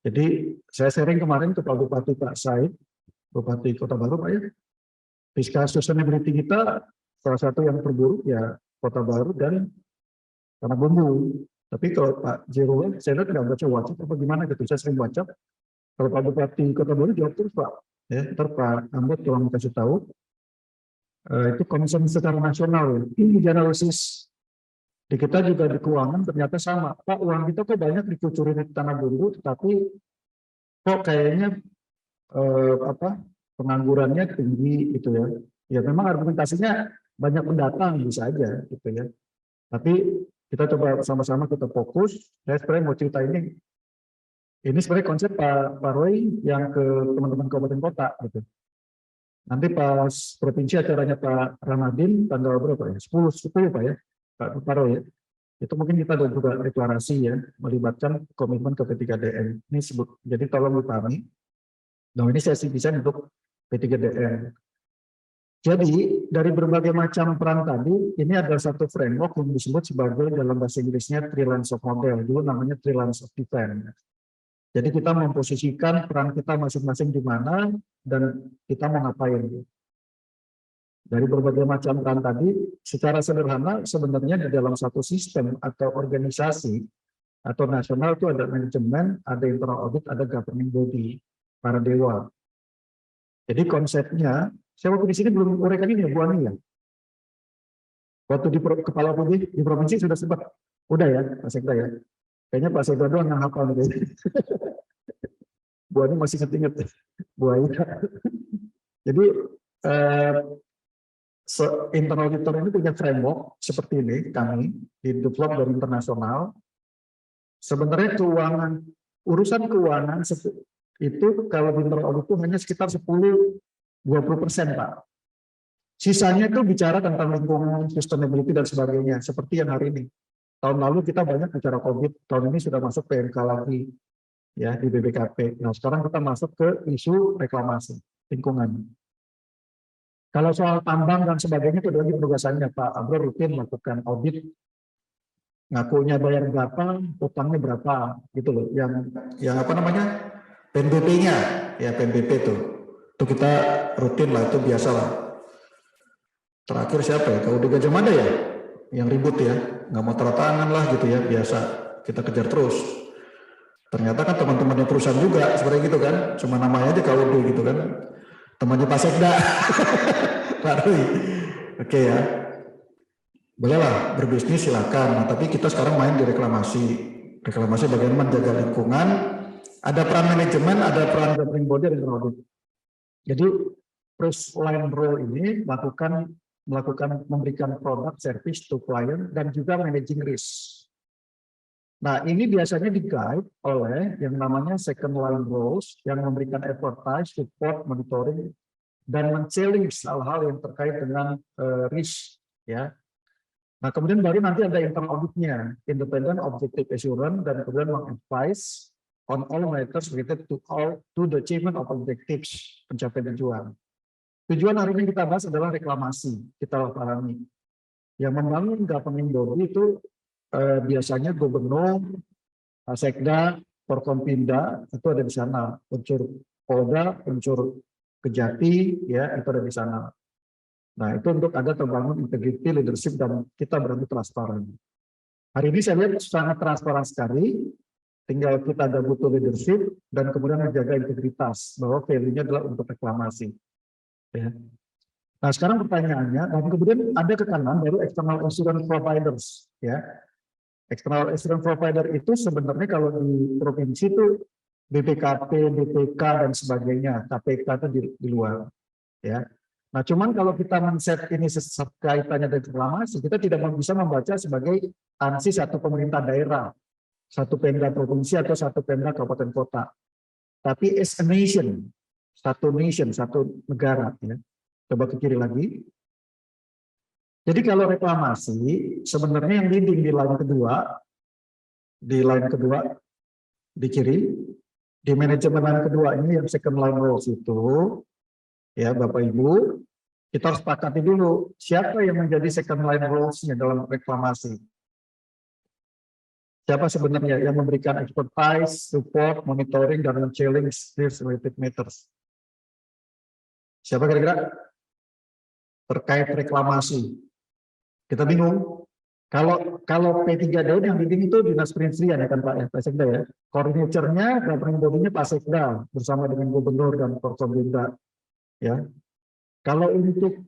[SPEAKER 2] Jadi saya sharing kemarin ke Pak Bupati Pak Said, Bupati Kota Baru Pak ya, fiskal sustainability kita salah satu yang terburuk ya Kota Baru dan Tanah Bumbu. Tapi kalau Pak Jero, saya lihat nggak baca WhatsApp apa gimana gitu, saya sering WhatsApp. Kalau Pak Bupati Kota Baru jawab terus Pak, ya, ntar Pak Ambot tolong kasih tahu. Itu concern secara nasional. Ini analisis di kita juga di keuangan ternyata sama. Pak, uang kita kok banyak dikucurin di Tanah Bumbu, tetapi kok kayaknya penganggurannya tinggi gitu ya. Ya memang argumentasinya banyak pendatang bisa aja gitu ya. Tapi kita coba sama-sama kita fokus. Saya sebenarnya mau cerita ini sebenarnya konsep Pak Roy yang ke teman-teman kabupaten kota gitu. Nanti pas provinsi acaranya Pak Ramadhin tanggal berapa ya? 10 Pak ya, Pak Roy ya. Itu mungkin kita ada juga deklarasi ya, melibatkan komitmen ke P3DN. Ini sebut, jadi tolong dipahami. Nah ini sesi desain untuk P3DN. Jadi dari berbagai macam peran tadi, ini adalah satu framework yang disebut sebagai dalam bahasa Inggrisnya Three Lines of Model, dulu namanya Three Lines of Defense. Jadi kita memposisikan peran kita masing-masing di mana dan kita mau ngapain. Dari berbagai macam peran tadi, secara sederhana sebenarnya di dalam satu sistem atau organisasi atau nasional itu ada manajemen, ada internal audit, ada governing body, para dewa. Jadi konsepnya, saya waktu di sini belum uraikan ini ya Bu Ani ya. Waktu kepala di provinsi sudah sempat, udah ya Pak Sekda ya. Kayaknya Pak Sekda doang yang hafal gitu. Bu Ani masih ingat Bu Aida. Jadi internal auditor ini punya framework seperti ini, kami di develop dari internasional. Sebenarnya urusan keuangan itu kalau di internal audit itu hanya sekitar 10-20% Pak. Sisanya itu bicara tentang lingkungan, sustainability dan sebagainya, seperti yang hari ini. Tahun lalu kita banyak bicara COVID, tahun ini sudah masuk PMK lagi ya di BPKP. Nah sekarang kita masuk ke isu reklamasi lingkungan. Kalau soal tambang dan sebagainya itu lagi penugasannya Pak Abro rutin melakukan audit, ngakunya bayar berapa, utangnya berapa, gitu loh. Yang apa namanya PNBP-nya, ya PNBP itu kita rutin lah, itu biasa lah. Terakhir siapa ya? Kalau di Gajah Mada ya, yang ribut ya, nggak mau tanda tangan lah gitu ya, biasa kita kejar terus. Ternyata kan teman-temannya perusahaan juga seperti gitu kan, cuma namanya aja KUD gitu kan, temannya Pak Sekda. Oke ya, bolehlah berbisnis silakan. Nah, tapi kita sekarang main di reklamasi. Reklamasi bagaimana menjaga lingkungan, ada peran manajemen, ada peran governing body dan audit. Jadi first line role ini memberikan produk service to client dan juga managing risk. Nah, ini biasanya di-guide oleh yang namanya second line roles yang memberikan expertise, support, monitoring, dan men-challenge hal-hal yang terkait dengan risk. Ya. Nah, kemudian baru nanti ada internal auditnya, independent objective assurance, dan kemudian meng-advise on all matters related to the achievement of objectives, pencapaian tujuan. Tujuan hari ini kita bahas adalah reklamasi, kita pahami. Yang membangun governing body itu biasanya gubernur, sekda, Forkompinda itu ada di sana, unsur Polda, unsur Kejati, ya itu ada di sana. Nah itu untuk agar terbangun integrity, leadership, dan kita berani transparan. Hari ini saya lihat sangat transparan sekali, tinggal kita ada butuh leadership dan kemudian menjaga integritas bahwa value-nya adalah untuk reklamasi. Ya. Nah sekarang pertanyaannya, dan kemudian ada ke kanan baru external assurance providers, ya. External assurance provider itu sebenarnya kalau di provinsi itu BPKP, BPK dan sebagainya, KPK itu di luar, ya. Nah cuman kalau kita men-set ini kaitannya dengan reklamasi, kita tidak bisa membaca sebagai ANSI satu pemerintah daerah, satu Pemda provinsi atau satu Pemda kabupaten kota, tapi as a nation, satu negara. Ya. Coba ke kiri lagi. Jadi kalau reklamasi, sebenarnya yang leading di line kedua, di kiri, di manajemen line kedua ini yang second line roles itu, ya Bapak Ibu, kita harus sepakati dulu siapa yang menjadi second line roles-nya dalam reklamasi. Siapa sebenarnya yang memberikan expertise, support, monitoring, dan challenge risk-related matters. Siapa kira-kira? Terkait reklamasi. Kita bingung. Kalau P3 Daud yang leading itu Dinas Perindustrian ya kan Pak Sekda ya. Koordinatornya, governing body-nya Pak Sekda bersama dengan Gubernur dan Forkompinda. Ya. Kalau untuk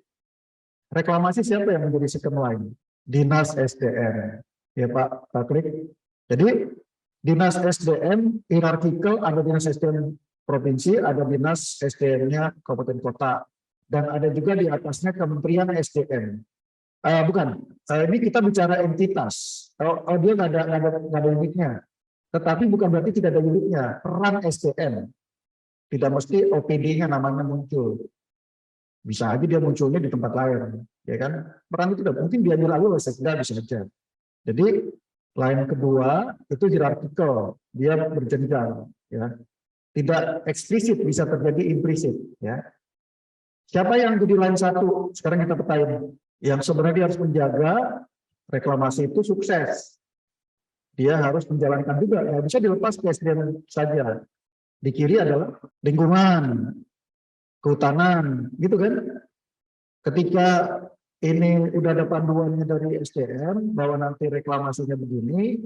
[SPEAKER 2] reklamasi siapa yang menjadi second line? Dinas SDM. Ya Pak Patrick. Jadi Dinas SDM hierarkikal, ada Dinas SDM provinsi, ada Dinas SDM-nya kabupaten kota. Dan ada juga di atasnya Kementerian SDM. Ini kita bicara entitas. Dia nggak ada unitnya. Tetapi bukan berarti tidak ada unitnya. Peran SDM. Tidak mesti OPD-nya namanya muncul. Bisa aja dia munculnya di tempat lain. Ya kan? Peran itu tidak mungkin diambil alih oleh sekda bisa saja. Jadi line kedua itu hierarkikal. Dia berjenjang. Ya. Tidak eksplisit, bisa terjadi implisit. Ya. Siapa yang jadi line 1? Sekarang kita petain. Yang sebenarnya harus menjaga reklamasi itu sukses. Dia harus menjalankan juga. Ya, bisa dilepas ke SDM saja. Di kiri adalah lingkungan, kehutanan, gitu kan? Ketika ini udah ada panduannya dari SDM bahwa nanti reklamasinya begini,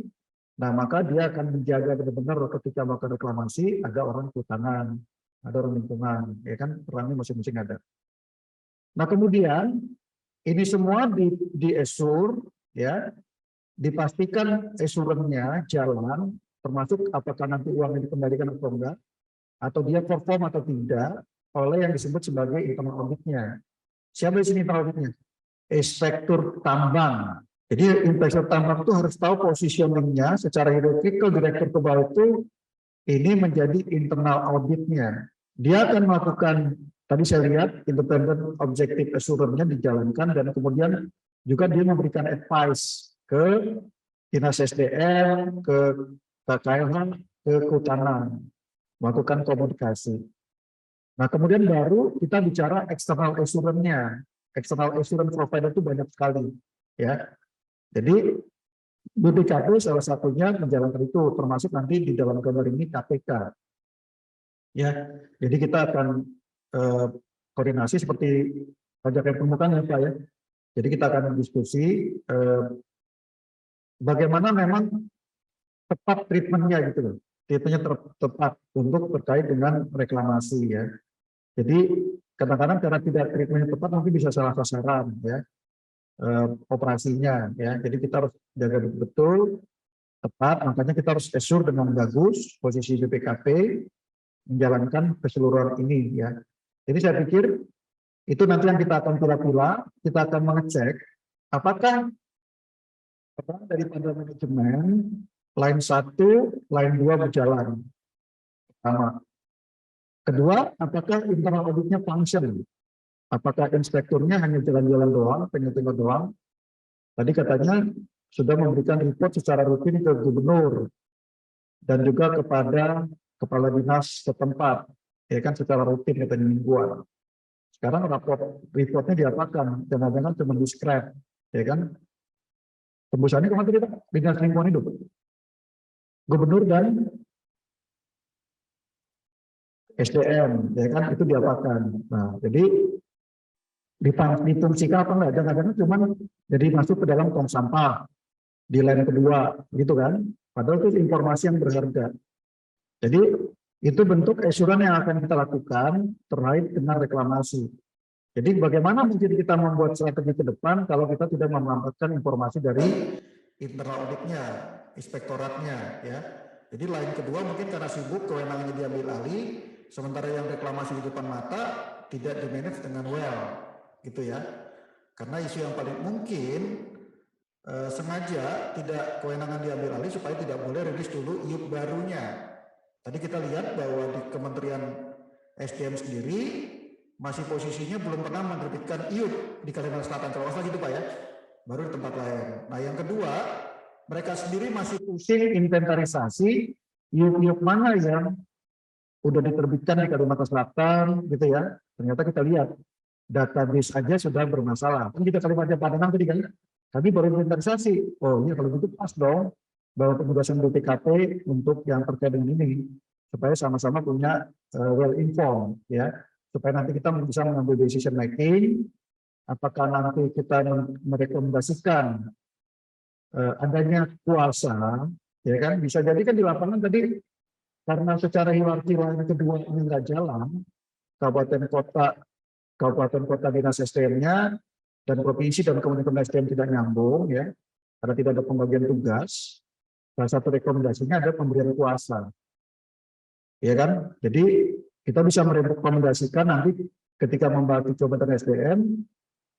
[SPEAKER 2] nah maka dia akan menjaga benar-benar ketika melakukan reklamasi ada orang kehutanan, ada orang lingkungan, ya kan perannya masing-masing ada. Nah kemudian ini semua di assure, ya, dipastikan assurance-nya jalan, termasuk apakah nanti uangnya dikembalikan atau enggak, atau dia perform atau tidak oleh yang disebut sebagai internal audit-nya. Siapa di sini internal audit-nya? Inspektur tambang. Jadi inspektur tambang itu harus tahu positioning-nya secara hierarchical, direktur ke bawah itu ini menjadi internal audit-nya. Dia akan melakukan, tadi saya lihat, independent objective assurance-nya dijalankan, dan kemudian juga dia memberikan advice ke Dinas SDM, ke KKLH, ke Kehutanan, melakukan komunikasi. Nah, kemudian baru kita bicara external assurance-nya. External assurance provider itu banyak sekali, ya. Jadi BPKP salah satunya menjalankan itu, termasuk nanti di dalam gambar ini KPK. Ya, jadi kita akan koordinasi seperti pajak yang permukaan ya Pak ya. Jadi kita akan diskusi bagaimana memang tepat treatmentnya gitu loh. Treatmentnya tepat untuk terkait dengan reklamasi ya. Jadi kadang-kadang karena tidak treatmentnya tepat mungkin bisa salah sasaran ya, operasinya ya. Jadi kita harus jaga betul tepat, makanya kita harus assure dengan bagus posisi BPKP menjalankan keseluruhan ini ya. Jadi saya pikir itu nanti yang kita akan pilih-pilih, kita akan mengecek apakah peran daripada manajemen line 1, line 2 berjalan. Pertama. Kedua, apakah internal auditnya function? Apakah inspekturnya hanya jalan-jalan doang, penyetir doang? Tadi katanya sudah memberikan report secara rutin ke gubernur dan juga kepada kepala dinas setempat, ya kan secara rutin katanya mingguan. Sekarang reportnya diapakan? Jangan-jangan cuma di scrap, ya kan? Tembusannya kemana tadi Pak? Dinas lingkungan hidup, gubernur dan SDM, ya kan itu diapakan. Nah, jadi difungsikan apa enggak? Jangan-jangan cuma jadi masuk ke dalam tong sampah di line kedua, gitu kan? Padahal itu informasi yang berharga. Jadi itu bentuk assurance yang akan kita lakukan terkait dengan reklamasi. Jadi bagaimana mungkin kita membuat strategi ke depan kalau kita tidak memanfaatkan informasi dari internal auditnya, inspektoratnya, ya. Jadi line kedua mungkin karena sibuk kewenangannya diambil alih. Sementara yang reklamasi di depan mata tidak di-manage dengan well, gitu ya. Karena isu yang paling mungkin sengaja tidak kewenangan diambil alih supaya tidak boleh rilis dulu IUP barunya. Tadi kita lihat bahwa di Kementerian SDM sendiri masih posisinya belum pernah menerbitkan IUP di Kalimantan Selatan, kalau gitu Pak ya, baru di tempat lain. Nah yang kedua, mereka sendiri masih pusing inventarisasi IUP mana yang udah diterbitkan di Kalimantan Selatan gitu ya. Ternyata kita lihat database aja sudah bermasalah. Kan kita Kalimantan Padang tadi kan kami baru inventarisasi. Oh iya kalau gitu pas dong bahwa penugasan BPKP untuk yang terkait dengan ini supaya sama-sama punya well informed ya, supaya nanti kita bisa mengambil decision making. Apakah nanti kita merekomendasikan adanya kuasa, ya kan bisa jadi kan di lapangan tadi. Karena secara hierarki line kedua ini nggak jalan, kabupaten kota dinas SDM-nya dan provinsi dan kementerian SDM tidak nyambung ya, karena tidak ada pembagian tugas. Salah satu rekomendasinya ada pemberian kuasa, ya kan? Jadi kita bisa merekomendasikan nanti ketika membahas di kabupaten SDM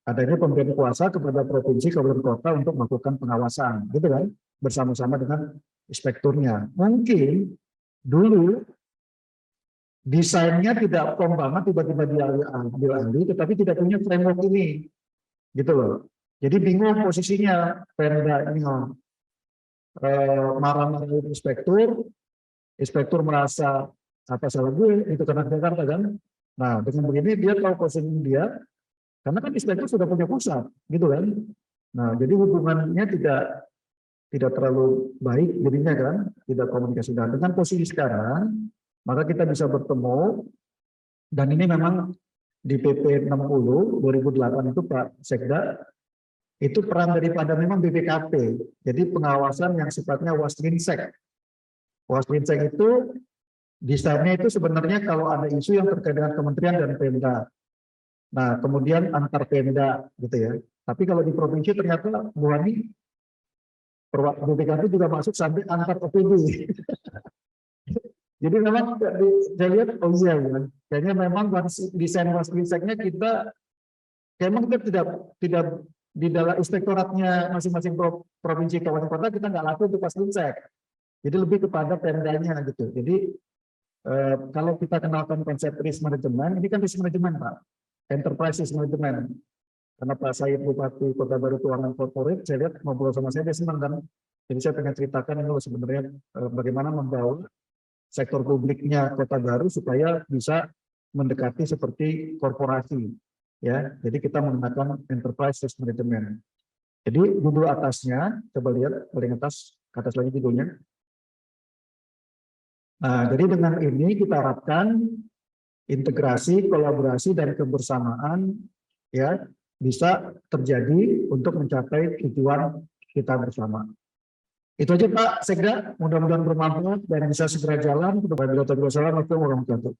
[SPEAKER 2] adanya pemberian kuasa kepada provinsi, kabupaten kota untuk melakukan pengawasan, gitu kan? Bersama-sama dengan inspekturnya. Mungkin dulu desainnya tidak firm banget, tiba-tiba diambil alih, tetapi tidak punya framework ini, gitu loh. Jadi bingung posisinya, Pemda ini marah-marah inspektur merasa apa salah gue, itu karena Jakarta kan. Nah dengan begini dia tahu posisi dia, karena kan inspektur sudah punya pusat, gitu kan. Nah jadi hubungannya tidak terlalu baik jadinya kan, tidak komunikasi. Dan dengan posisi sekarang, maka kita bisa bertemu, dan ini memang di PP 60 2008 itu Pak Sekda, itu peran daripada memang BPKP, jadi pengawasan yang sifatnya waslinsek. Waslinsek itu desainnya itu sebenarnya kalau ada isu yang terkait dengan kementerian dan Pemda. Nah kemudian antar Pemda gitu ya. Tapi kalau di provinsi ternyata Bu Hani, BPKP juga masuk sampai antar OPD. Jadi memang saya lihat, oh iya, kayaknya memang desain wasliseknya kita, memang kita tidak di dalam inspektoratnya masing-masing provinsi kabupaten kota kita nggak laku untuk waslinsek. Jadi lebih kepada pemdanya gitu. Jadi kalau kita kenalkan konsep risk management, ini kan risk management Pak, enterprise risk management. Karena Pak Said Bupati Kota Baru Keuangan Corporate, saya lihat ngobrol sama saya, dia senang kan. Jadi saya pengen ceritakan ini loh sebenarnya bagaimana membawa sektor publiknya Kota Baru supaya bisa mendekati seperti korporasi. Ya, jadi kita menggunakan enterprise risk management. Jadi judul atasnya, coba lihat paling atas, ke atas lagi judulnya. Nah, jadi dengan ini kita harapkan integrasi, kolaborasi, dan kebersamaan ya bisa terjadi untuk mencapai tujuan kita bersama. Itu aja Pak Sekda, mudah-mudahan bermanfaat dan bisa segera jalan. Wassalamualaikum warahmatullahi wabarakatuh.